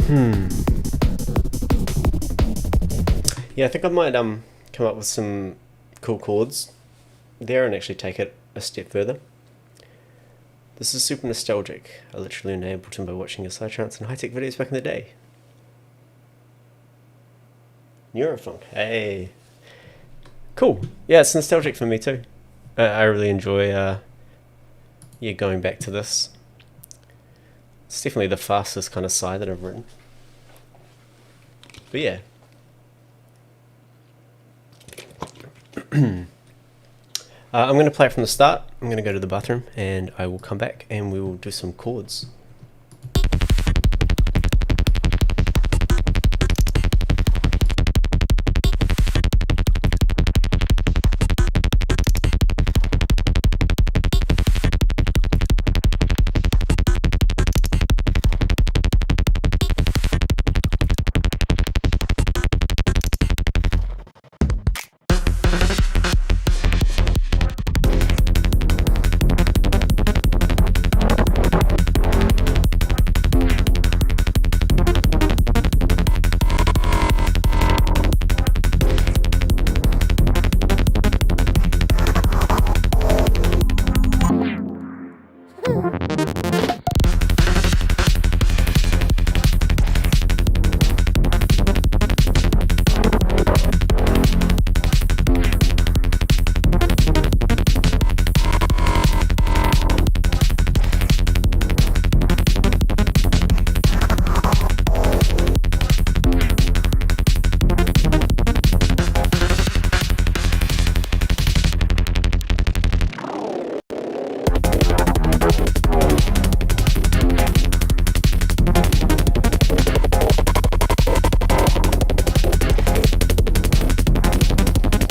Yeah, I think I might come up with some cool chords there and actually take it a step further. This is super nostalgic. I literally learned Ableton by watching your Psytrance and high-tech videos back in the day. Neurofunk, hey. Cool. Yeah, it's nostalgic for me too. I really enjoy going back to this. It's definitely the fastest kind of Psy that I've written. But yeah. I'm going to play it from the start. I'm going to go to the bathroom and I will come back and we will do some chords.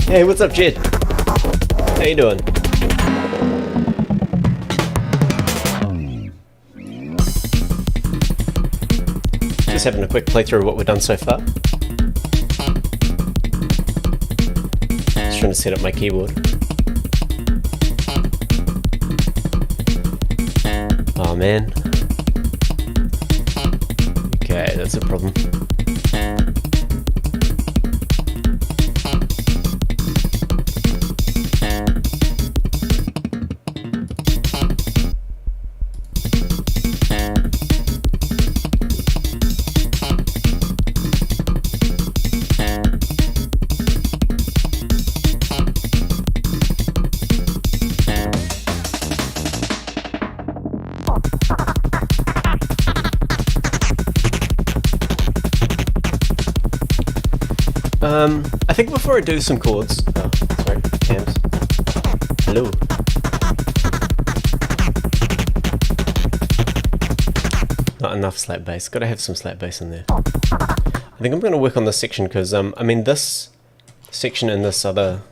Hey, what's up, Jed? How you doing? Just having a quick playthrough of what we've done so far. Just trying to set up my keyboard. Oh man. Okay, that's a problem. I think before I do some chords, sorry, cams. Hello. Not enough slap bass. Gotta have some slap bass in there. I think I'm gonna work on this section because I mean this section and this other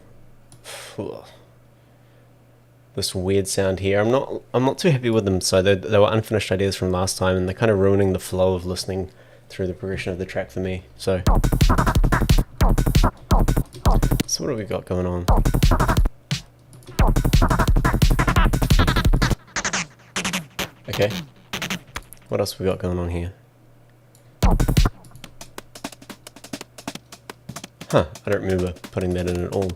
this weird sound here, I'm not too happy with them. So they were unfinished ideas from last time, and they're kind of ruining the flow of listening through the progression of the track for me. So what have we got going on? Okay. What else we got going on here? Huh, I don't remember putting that in at all.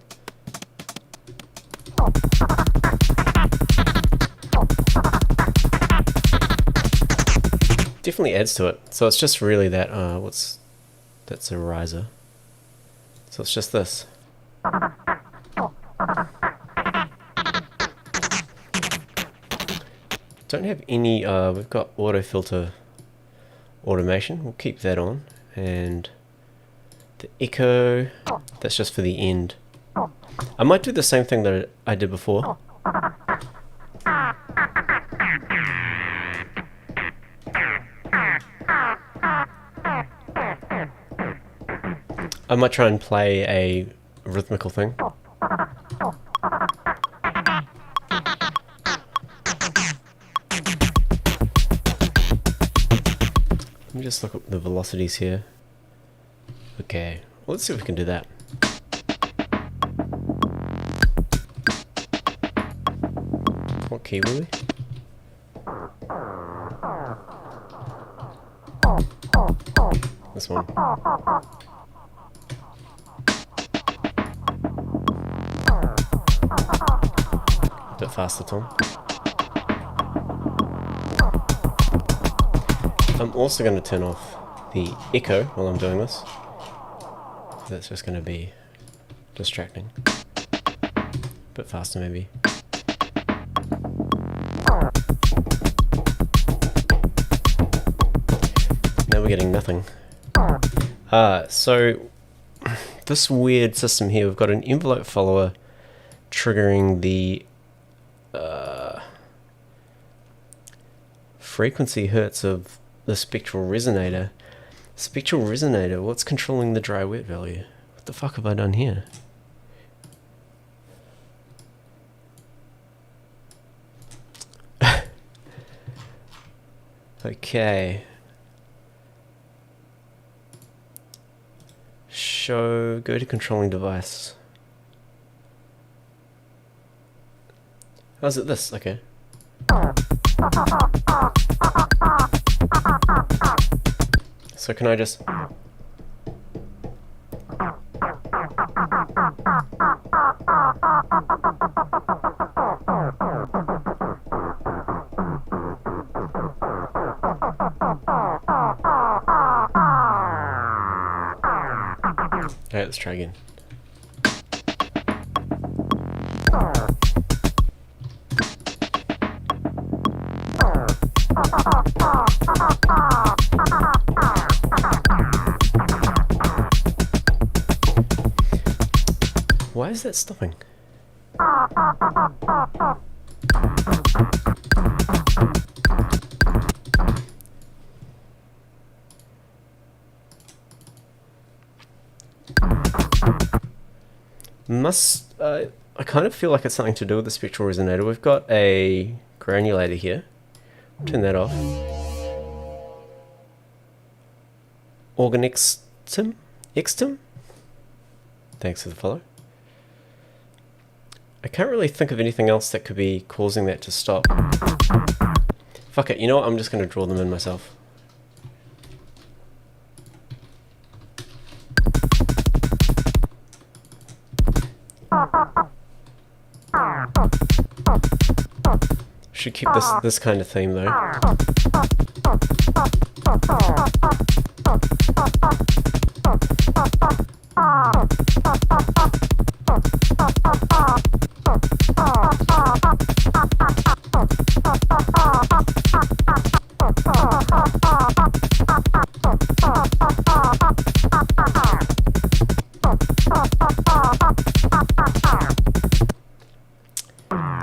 Definitely adds to it. So it's just really that, that's a riser. So it's just this. Don't have any, we've got auto filter automation, we'll keep that on, and the echo, that's just for the end. I might do the same thing that I did before. I might try and play a rhythmical thing. Let me just look up the velocities here. Okay, well, let's see if we can do that. What key were we? this one. A bit faster, Tom. I'm also going to turn off the echo while I'm doing this. That's just going to be distracting. A bit faster, maybe. Now we're getting nothing. So this weird system here, we've got an envelope follower triggering the frequency hertz of the spectral resonator. Spectral resonator, what's controlling the dry wet value? What the fuck have I done here? Okay. Go to controlling device. How's it this? Okay. So can I just... Alright, let's try again. Why is that stopping? I kind of feel like it's something to do with the spectral resonator. We've got a granulator here. Turn that off. Organextim? Extim? Thanks for the follow. I can't really think of anything else that could be causing that to stop. Fuck it, you know what? I'm just going to draw them in myself. Should keep this kind of theme though.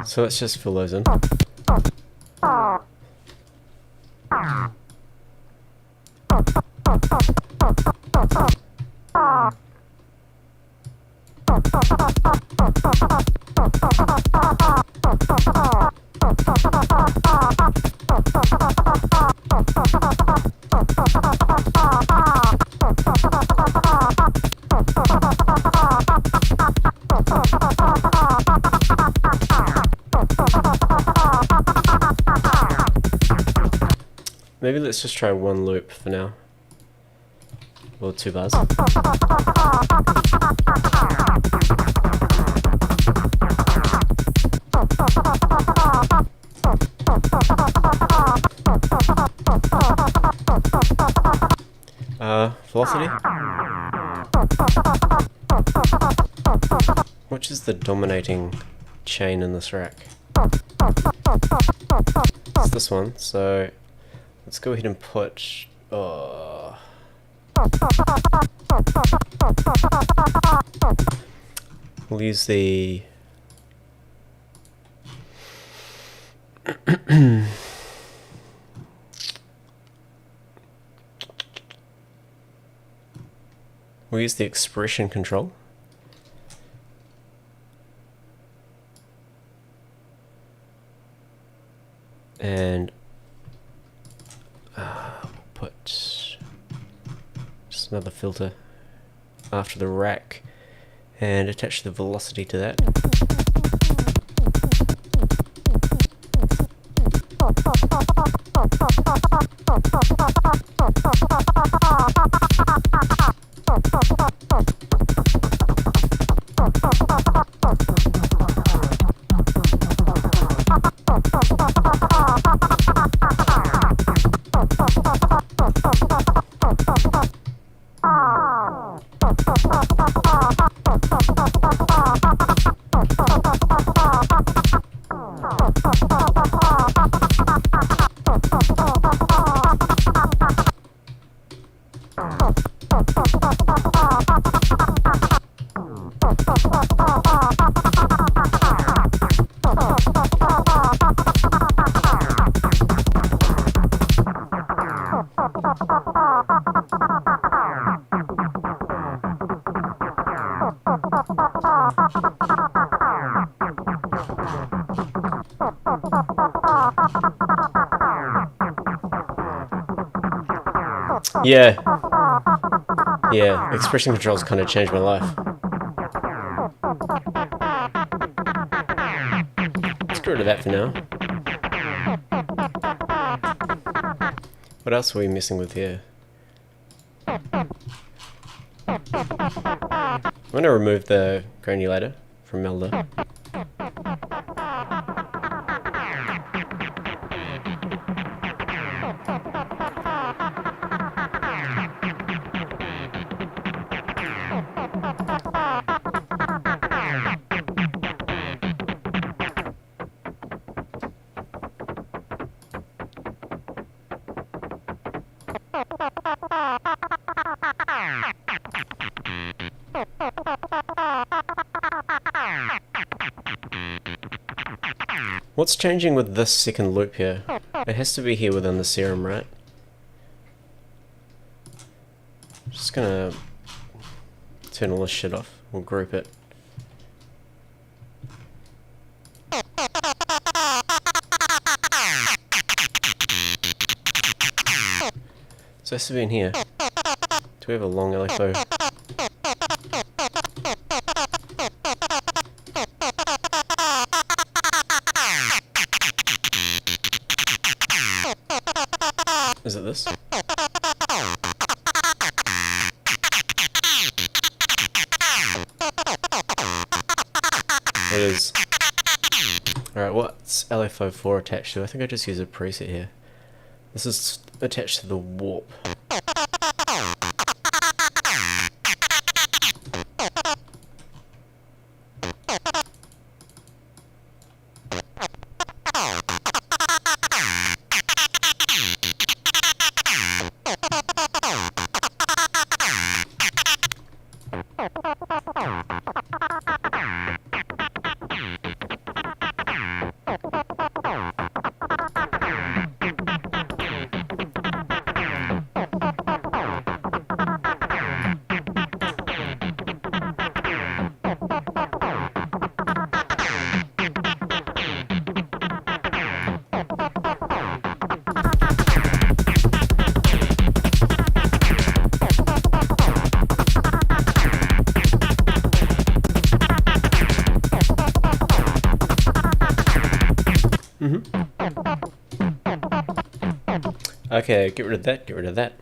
So let's just fill those in. Maybe let's just try one loop for now. Or 2 bars. Velocity? Which is the dominating chain in this rack? It's this one, so let's go ahead and put... we'll use the... we'll use the expression control. And we'll put just another filter after the rack and attach the velocity to that. Yeah. Yeah, expression controls kind of changed my life. Let's get rid of that for now. What else are we missing with here? I'm going to remove the granulator from Melda. What's changing with this second loop here? It has to be here within the serum, right? Just gonna turn all this shit off. We'll group it. So it has to be in here. Do we have a long LFO? Is it this? It is. Alright, what's LFO4 attached to? I think I just use a preset here. This is attached to the warp. Okay, get rid of that, get rid of that.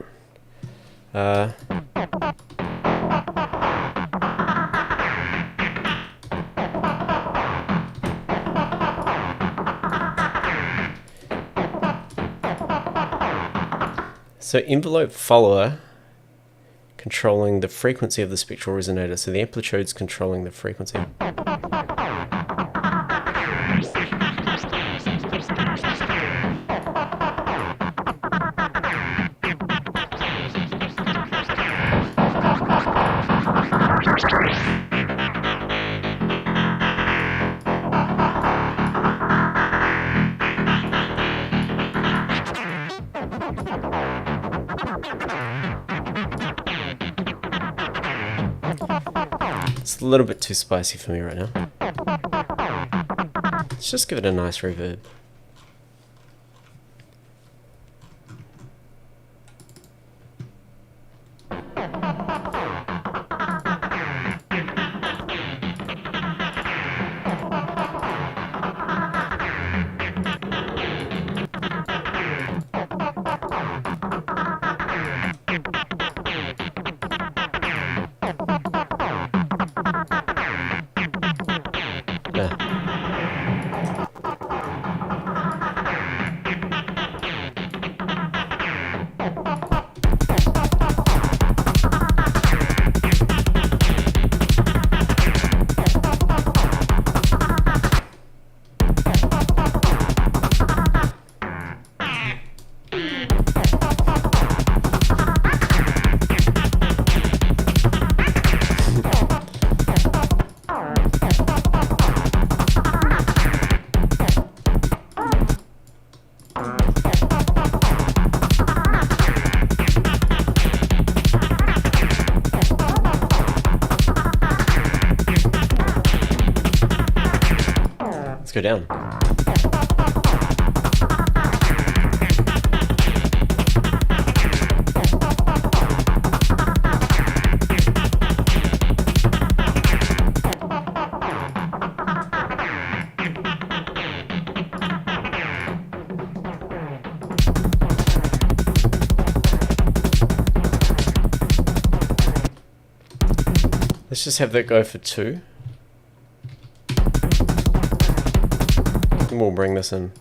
So envelope follower controlling the frequency of the spectral resonator. So the amplitude's controlling the frequency. It's a little bit too spicy for me right now. Let's just give it a nice reverb. go down. Let's just have that go for 2. And we'll bring this in.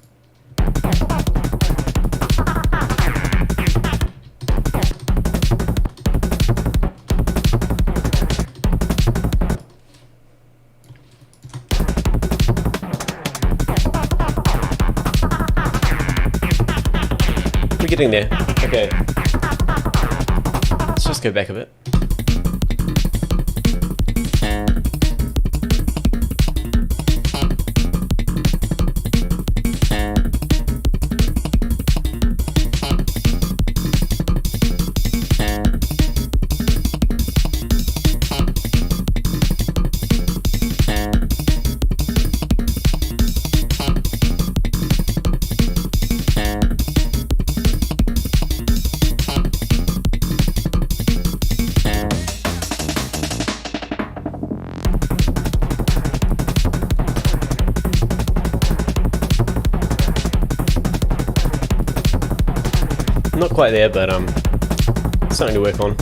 We're getting there. Okay. Let's just go back a bit. Not quite there, but something to work on.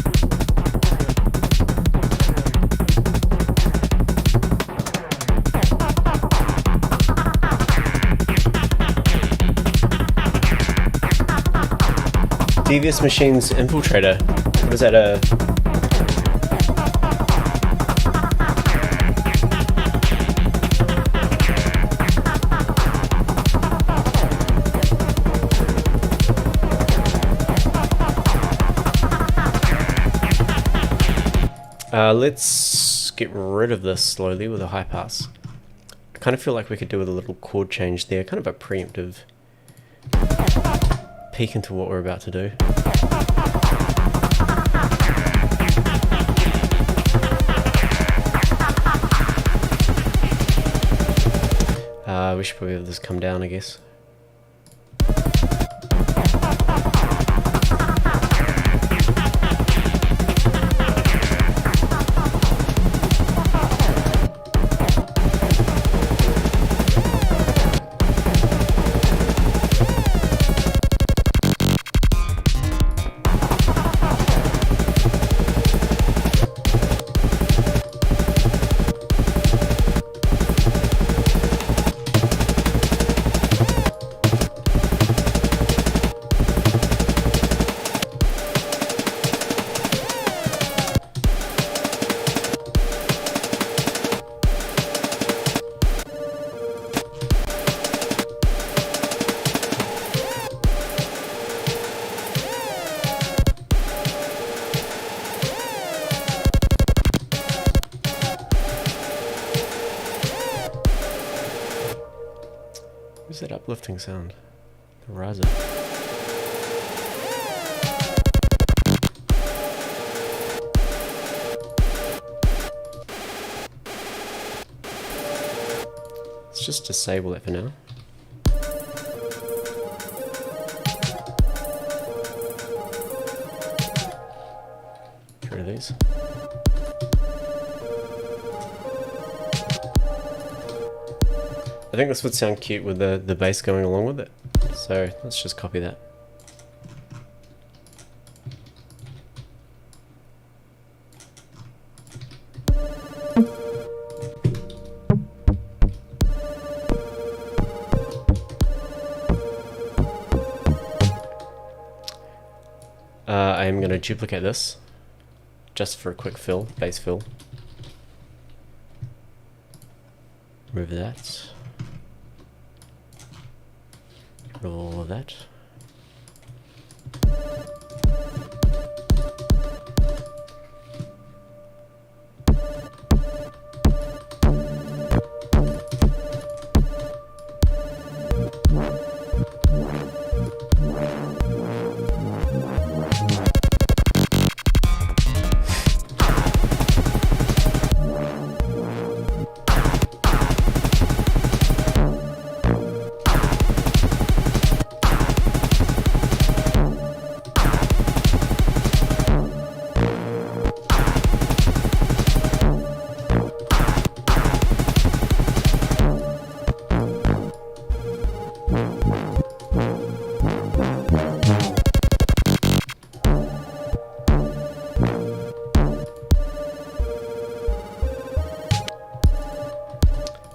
Devious Machines Infiltrator. What is that? Let's get rid of this slowly with a high pass. I kind of feel like we could do with a little chord change there, kind of a preemptive peek into what we're about to do. We should probably have this come down, I guess. Where's that uplifting sound? The riser. Let's just disable it for now. Get rid of these. I think this would sound cute with the bass going along with it. So let's just copy that. I am going to duplicate this just for a quick fill, bass fill. Remove that. All of that.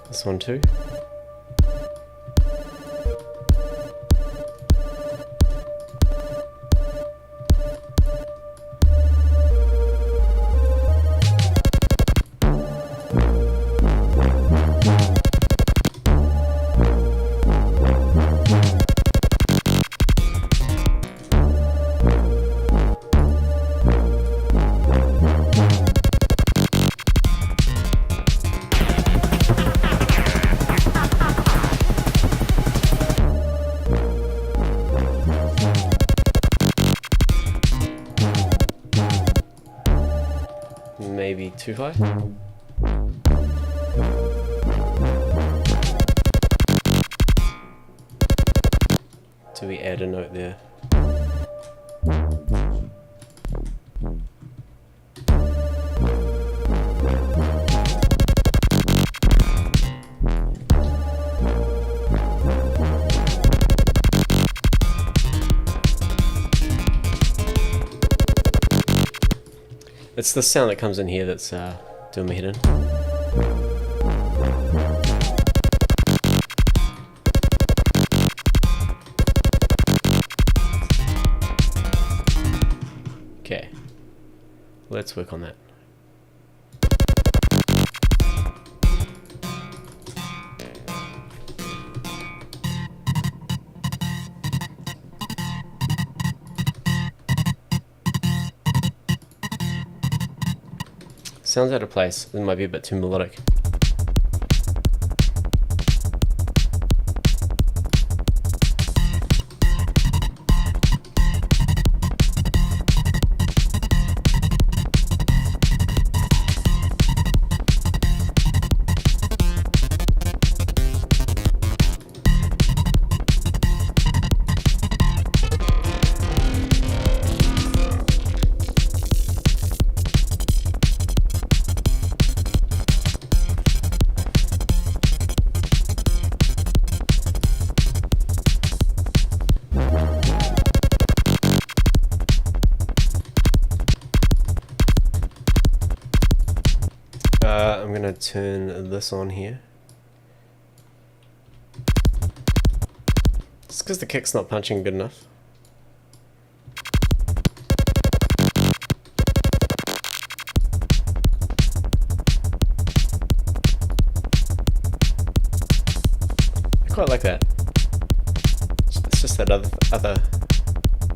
This one too. Maybe too high? Do we add a note there? It's the sound that comes in here that's doing my head in. Okay, let's work on that. Sounds out of place. It might be a bit too melodic. I'm gonna turn this on here. It's because the kick's not punching good enough. I quite like that. It's just that other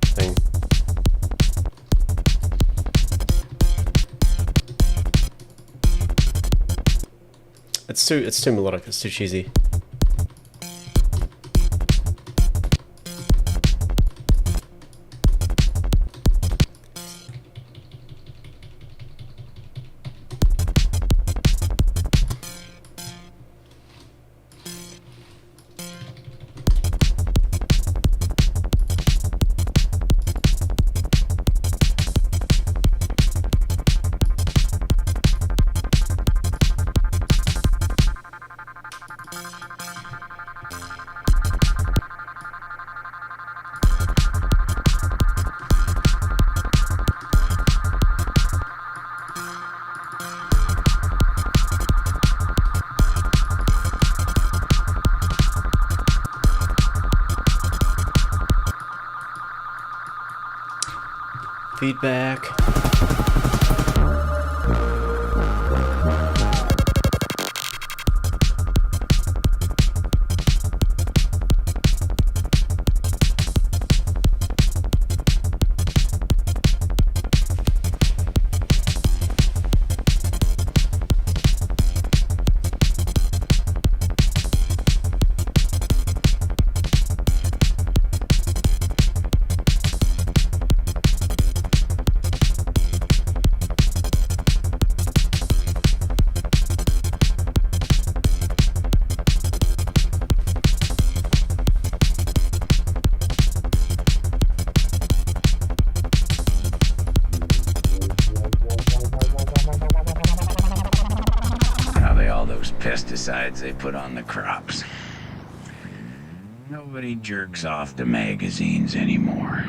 thing. It's too melodic, it's too cheesy. Feedback. Pesticides they put on the crops. Nobody jerks off to magazines anymore.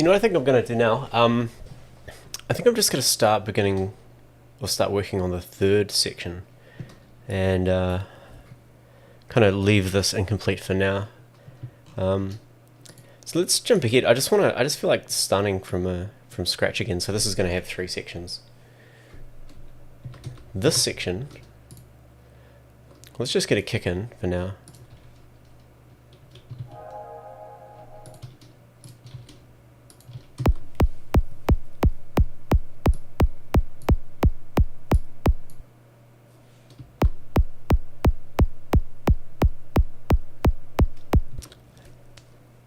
You know what I think I'm going to do now? I think I'm just going to start working on the third section, and kind of leave this incomplete for now. So let's jump ahead. I just feel like starting from scratch again. So this is going to have 3 sections. This section, let's just get a kick in for now.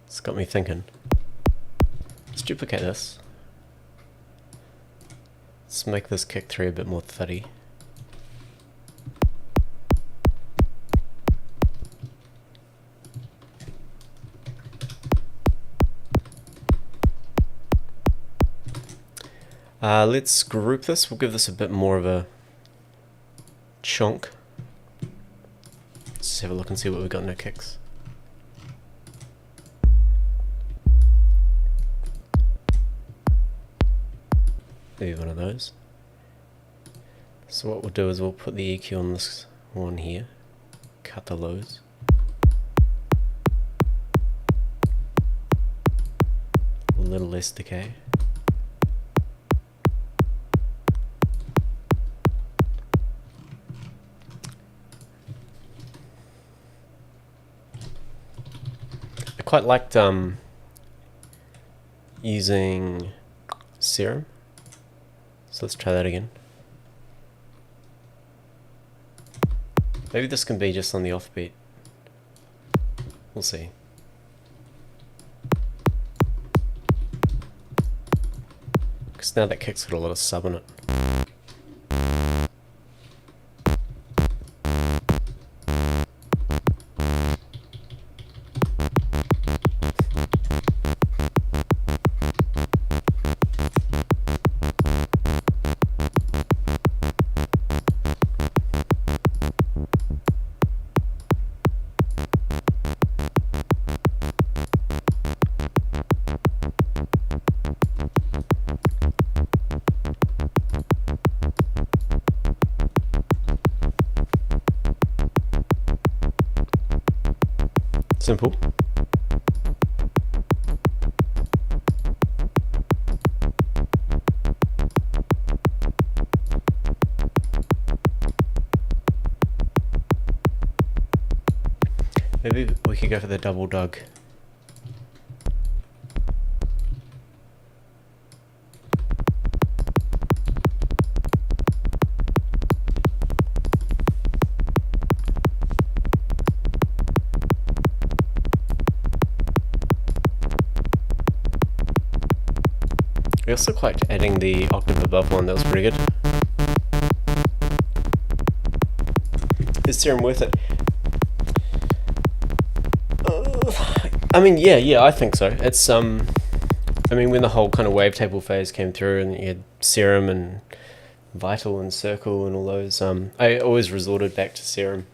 It's got me thinking. Let's duplicate this. Let's make this kick 3 a bit more thuddy. Let's group this. We'll give this a bit more of a chunk. Let's have a look and see what we've got in our kicks. Maybe one of those. So what we'll do is we'll put the EQ on this one here, cut the lows. A little less decay. I quite liked using Serum. So let's try that again. Maybe this can be just on the offbeat. We'll see. Because now that kick's got a lot of sub in it. Simple. Maybe we could go for the double dug. We also quite adding the octave above one. That was pretty good. Is Serum worth it? I mean, yeah, I think so. It's I mean, when the whole kind of wavetable phase came through, and you had Serum and Vital and Circle and all those, I always resorted back to Serum.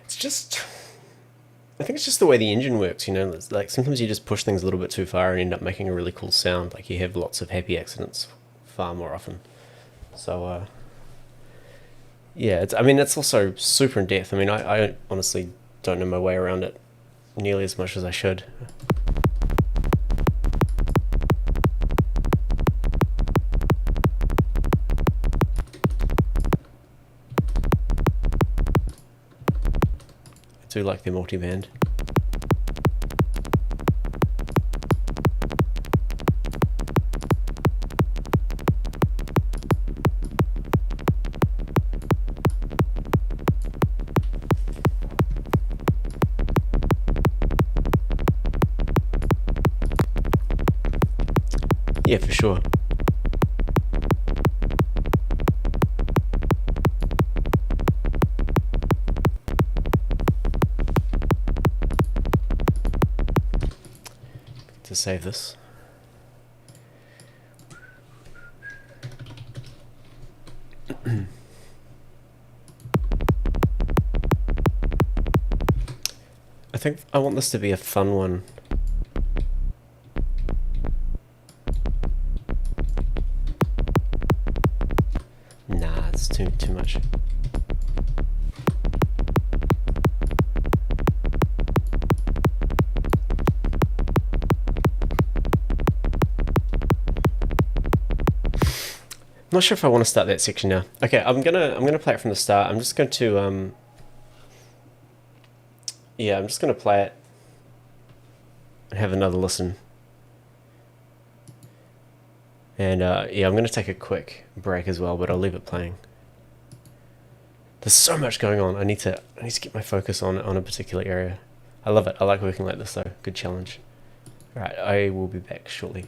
It's just, I think it's just the way the engine works, you know. It's like sometimes you just push things a little bit too far and end up making a really cool sound. Like you have lots of happy accidents far more often. So yeah, I mean, it's also super in depth. I mean, I honestly don't know my way around it nearly as much as I should. I do like the multiband. Yeah, for sure. To save this. I think I want this to be a fun one much. I'm not sure if I want to start that section now. Okay, I'm gonna play it from the start. I'm just going to yeah, I'm just gonna play it and have another listen. And yeah, I'm gonna take a quick break as well, but I'll leave it playing. There's so much going on. I need to get my focus on a particular area. I love it. I like working like this though. Good challenge. All right, I will be back shortly.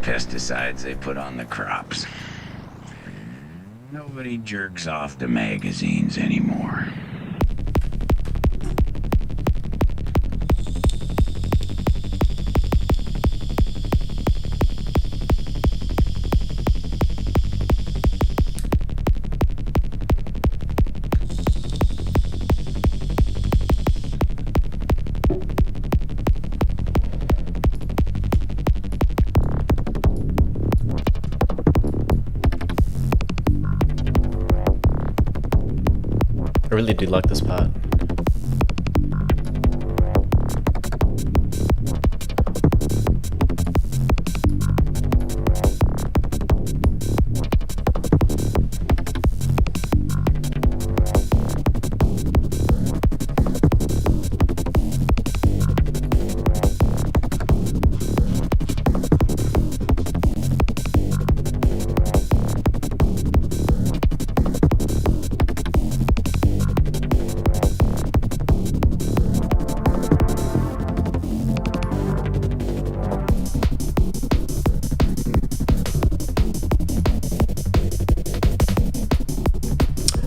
pesticides they put on the crops. Nobody jerks off to magazines anymore. I really do like this part.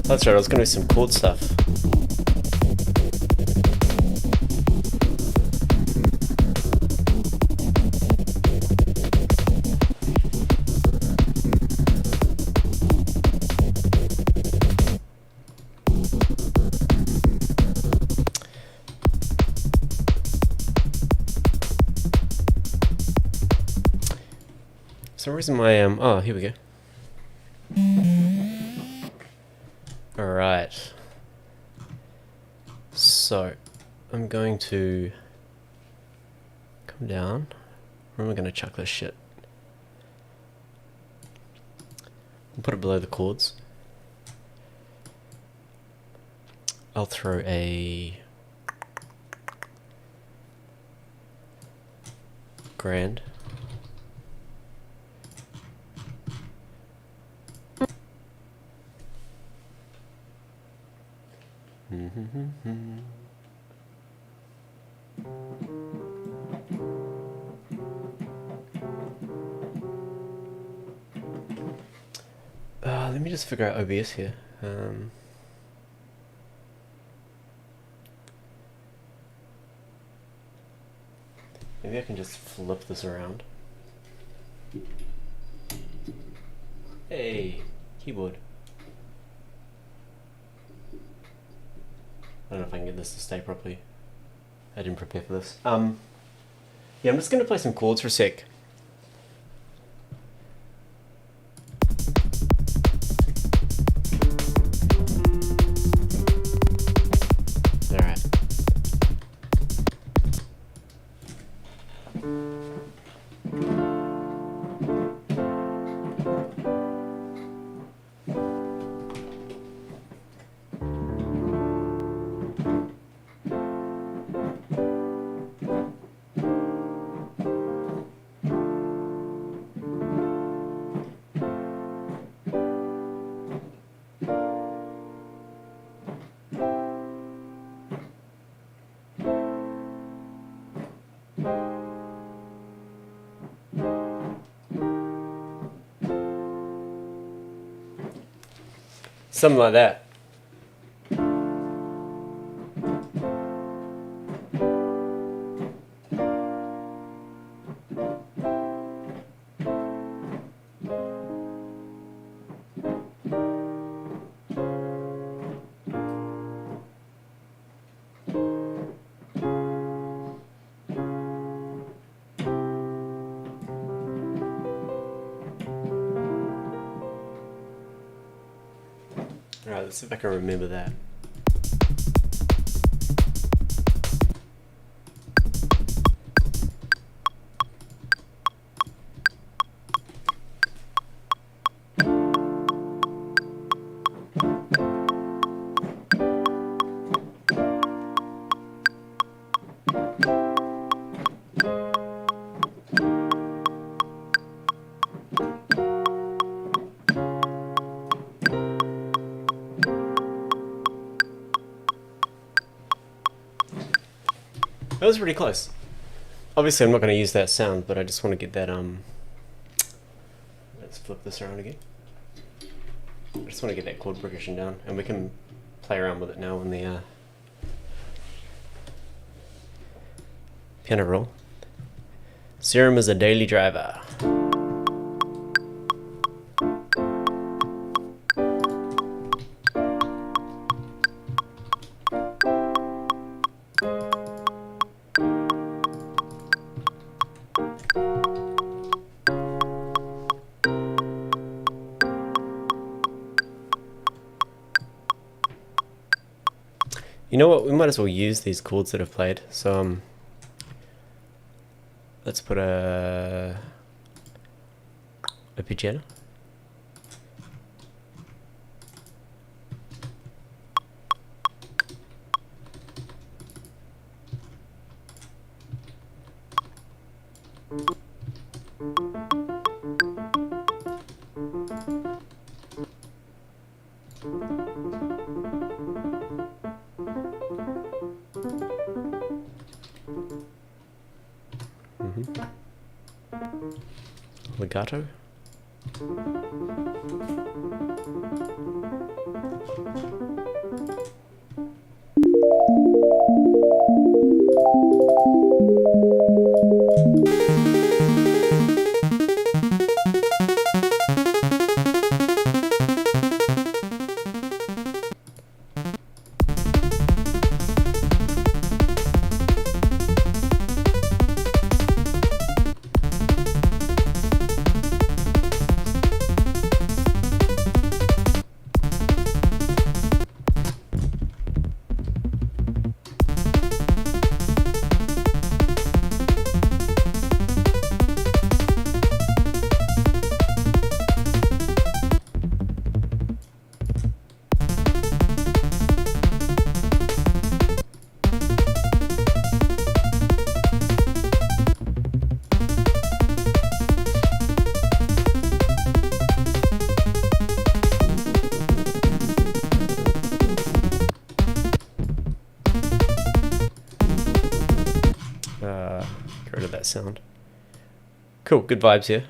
That's right, I was going to do some chord stuff. For some reason my, oh, here we go. Alright, so I'm going to come down. Where am I going to chuck this shit? I'll put it below the chords. I'll throw a grand. Let me just figure out OBS here. Maybe I can just flip this around. Hey, keyboard. I don't know if I can get this to stay properly. I didn't prepare for this. Yeah, I'm just going to play some chords for a sec. Alright. Something like that. Alright, let's see if I can remember that. That was pretty close. Obviously I'm not going to use that sound, but I just want to get that, let's flip this around again. I just want to get that chord progression down, and we can play around with it now on the, piano roll. Serum is a daily driver. You know what? We might as well use these chords that I've played. So let's put a piano. Legato. Get rid of that sound. Cool, good vibes here.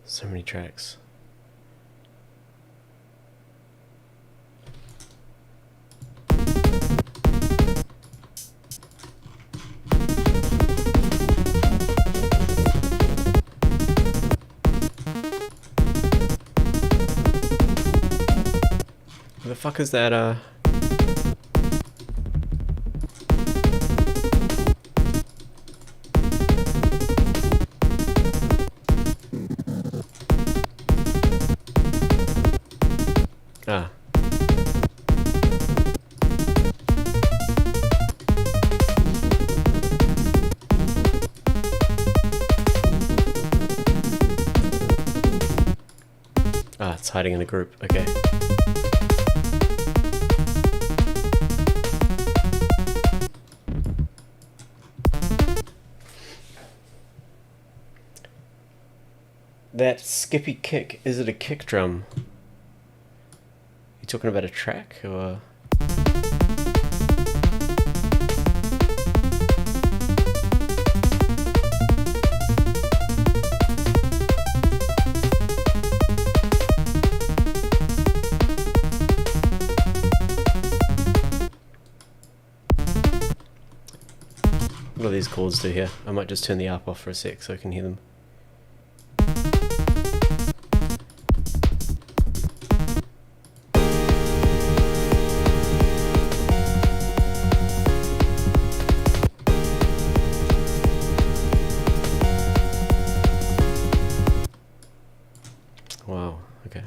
So many tracks. Who the fuck is that, Ah. Ah, it's hiding in a group. Okay. That skippy kick, is it a kick drum? You talking about a track or? What do these chords do here? I might just turn the ARP off for a sec so I can hear them. Wow, okay.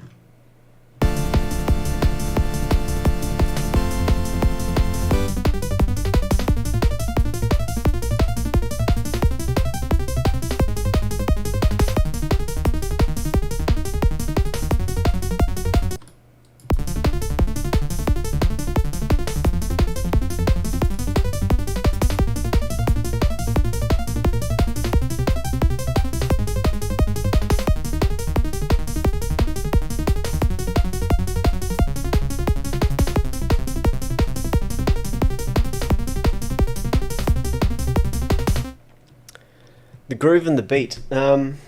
The groove and the beat. I'm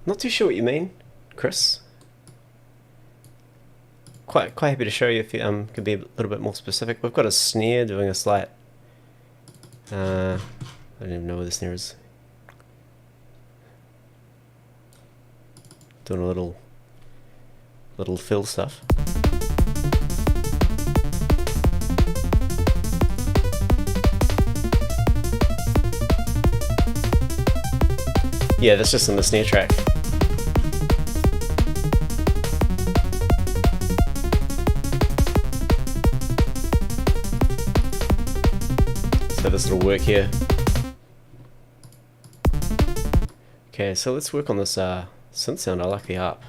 not too sure what you mean, Chris. Quite happy to show you if you could be a little bit more specific. We've got a snare doing a slight. I don't even know where the snare is. Doing a little fill stuff. Yeah, that's just on the snare track. So this will work here. Okay, so let's work on this synth sound. I like the harp.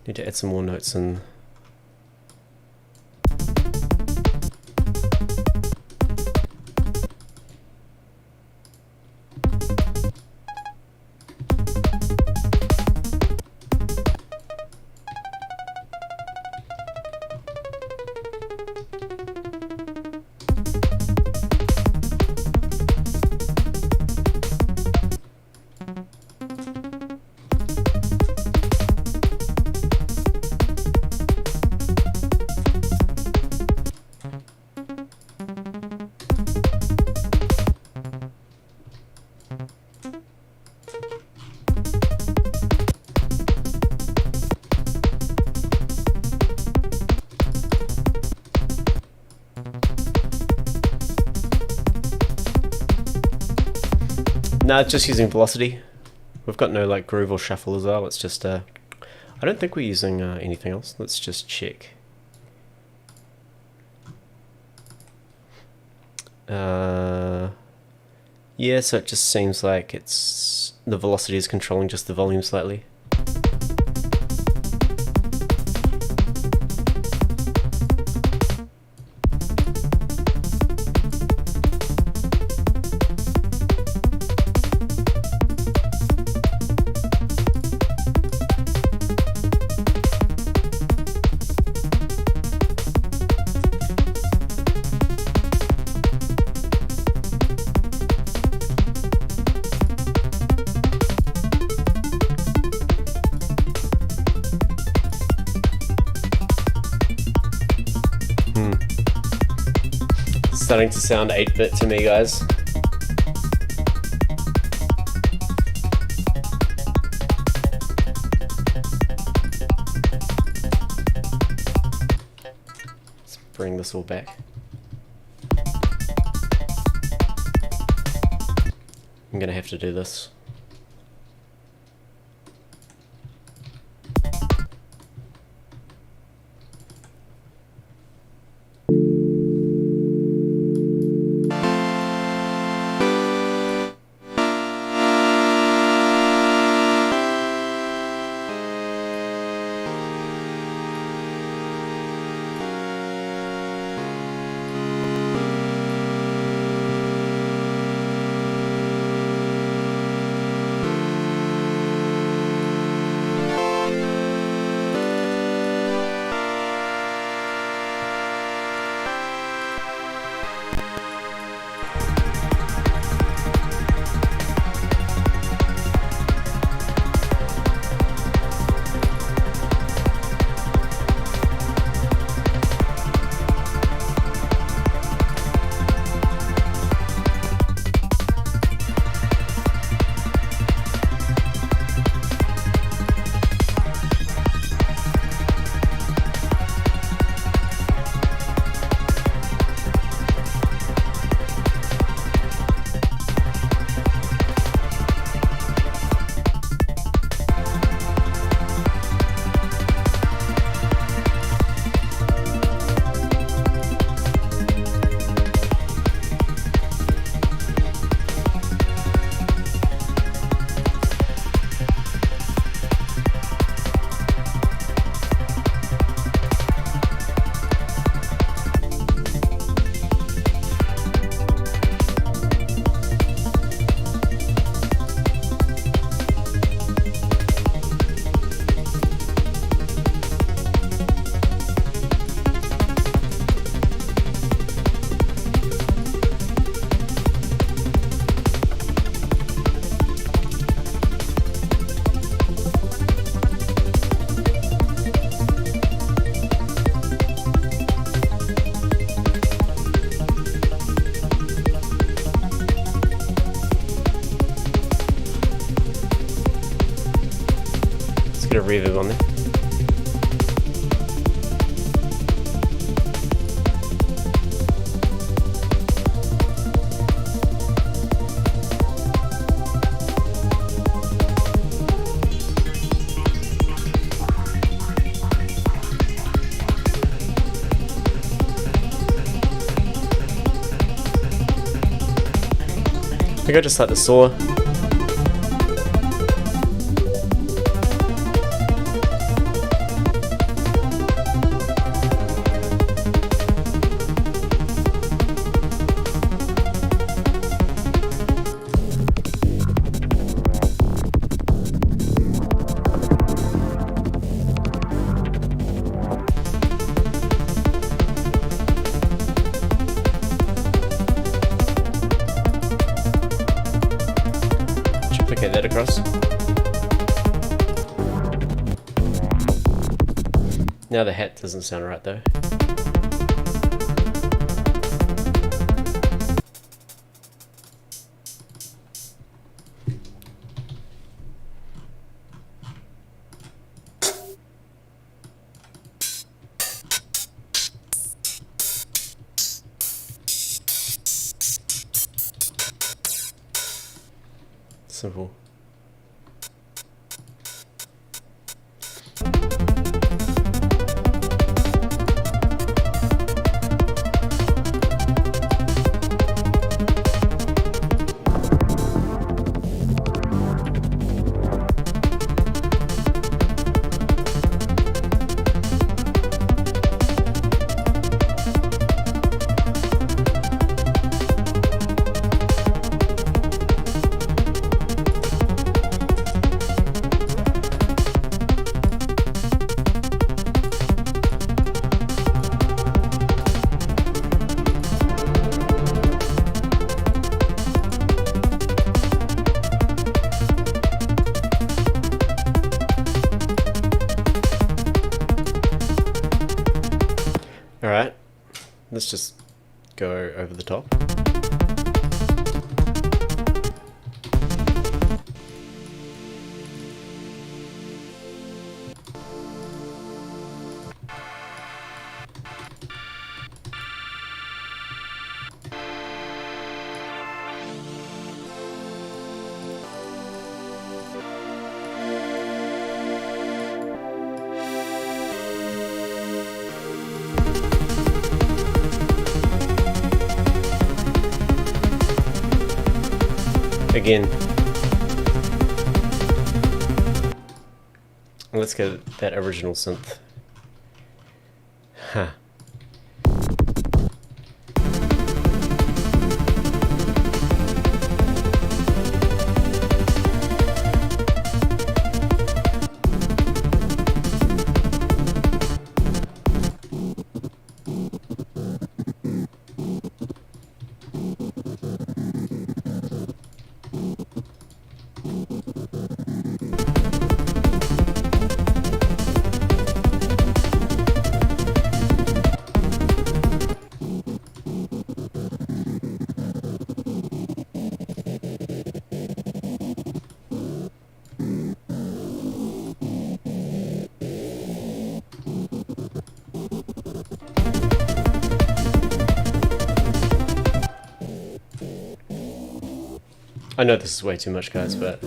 Need to add some more notes in. No, just using velocity. We've got no like groove or shuffle as well. It's just I don't think we're using anything else. Let's just check. Yeah, so it just seems like it's the velocity is controlling just the volume slightly. Starting to sound 8-bit to me, guys. Let's bring this all back. I'm gonna have to do this. of reverb on there. I think I just like the saw. Duplicate that across. Now the hat doesn't sound right though. Simple. Alright, let's just go over the top. Again, let's get that original synth. Huh. I know this is way too much, guys, but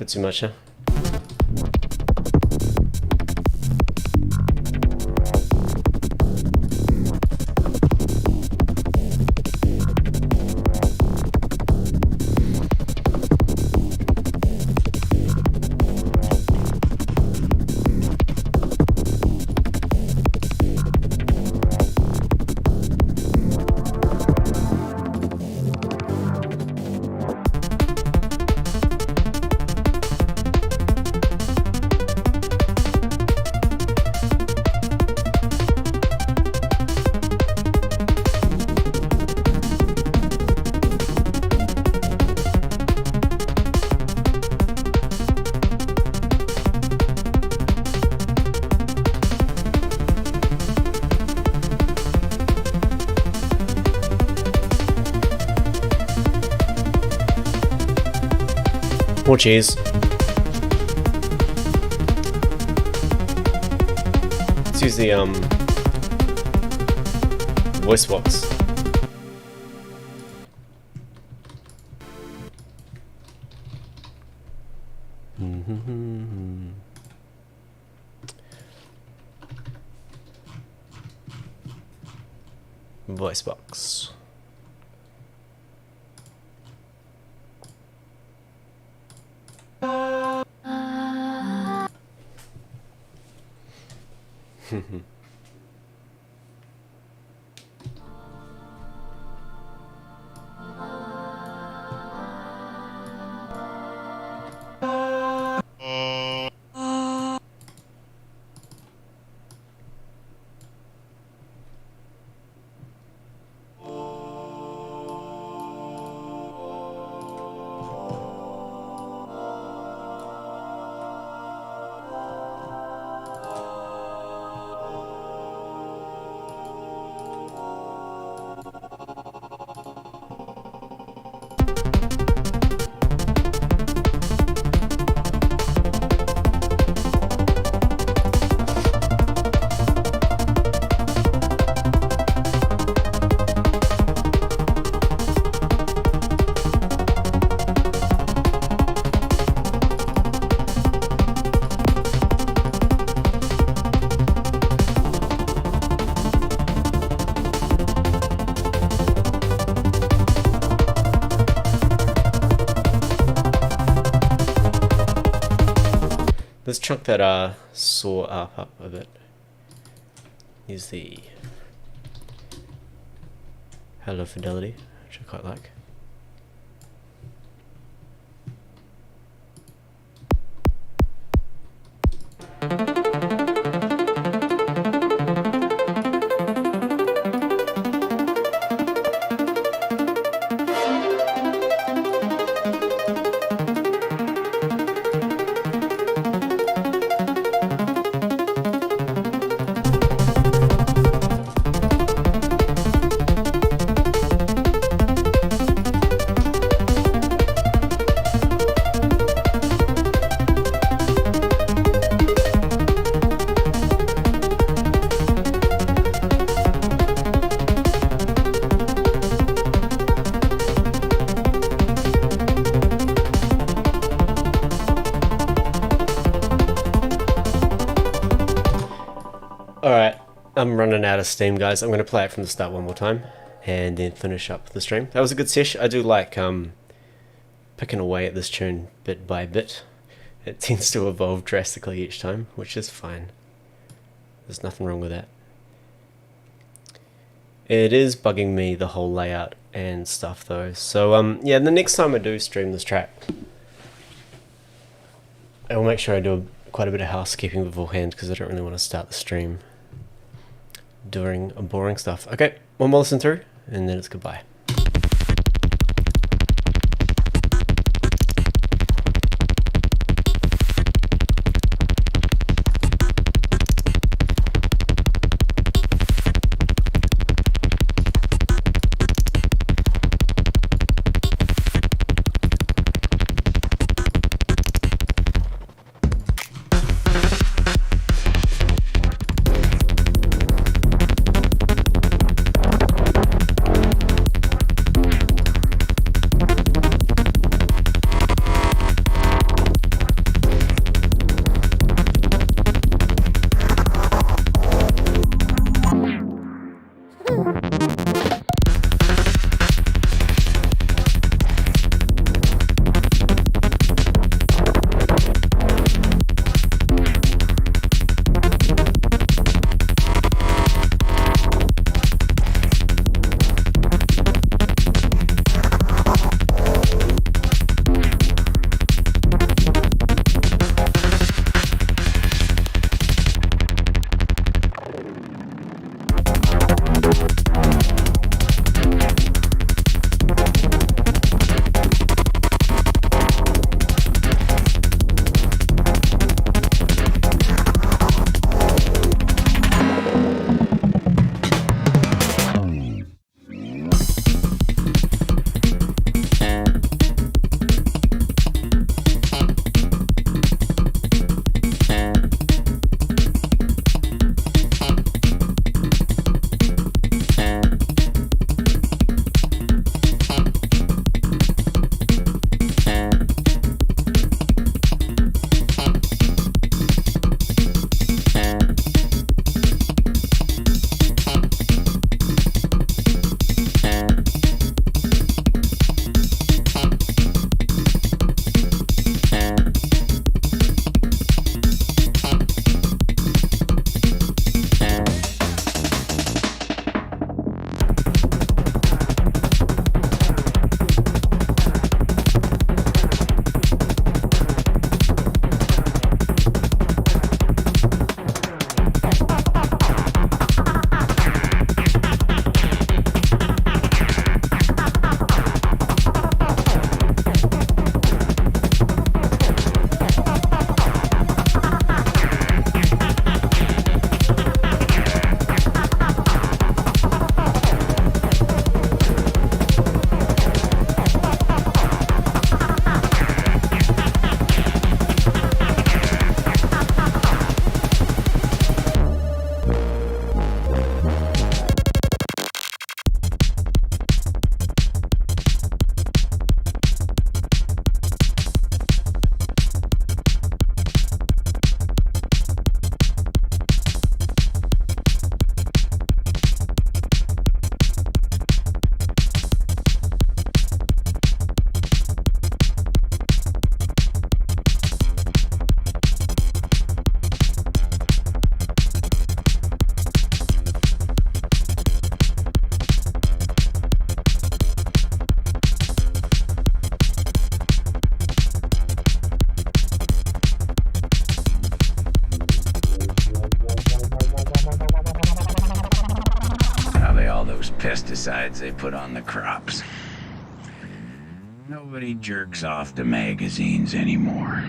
Bit too much, huh? More cheese. Let's use the voice box. Voice box. Let's chunk that saw up a bit. Use the Hello Fidelity, which I quite like. Alright, I'm running out of steam, guys. I'm going to play it from the start one more time and then finish up the stream. That was a good sesh. I do like picking away at this tune bit by bit. It tends to evolve drastically each time, which is fine. There's nothing wrong with that. It is bugging me, the whole layout and stuff though. So yeah, the next time I do stream this track, I will make sure I do quite a bit of housekeeping beforehand because I don't really want to start the stream doing boring stuff. Okay, one more listen through and then it's goodbye. all those pesticides they put on the crops. Nobody jerks off to magazines anymore.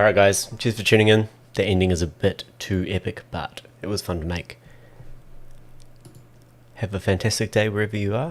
Alright guys, cheers for tuning in. The ending is a bit too epic, but it was fun to make. Have a fantastic day wherever you are.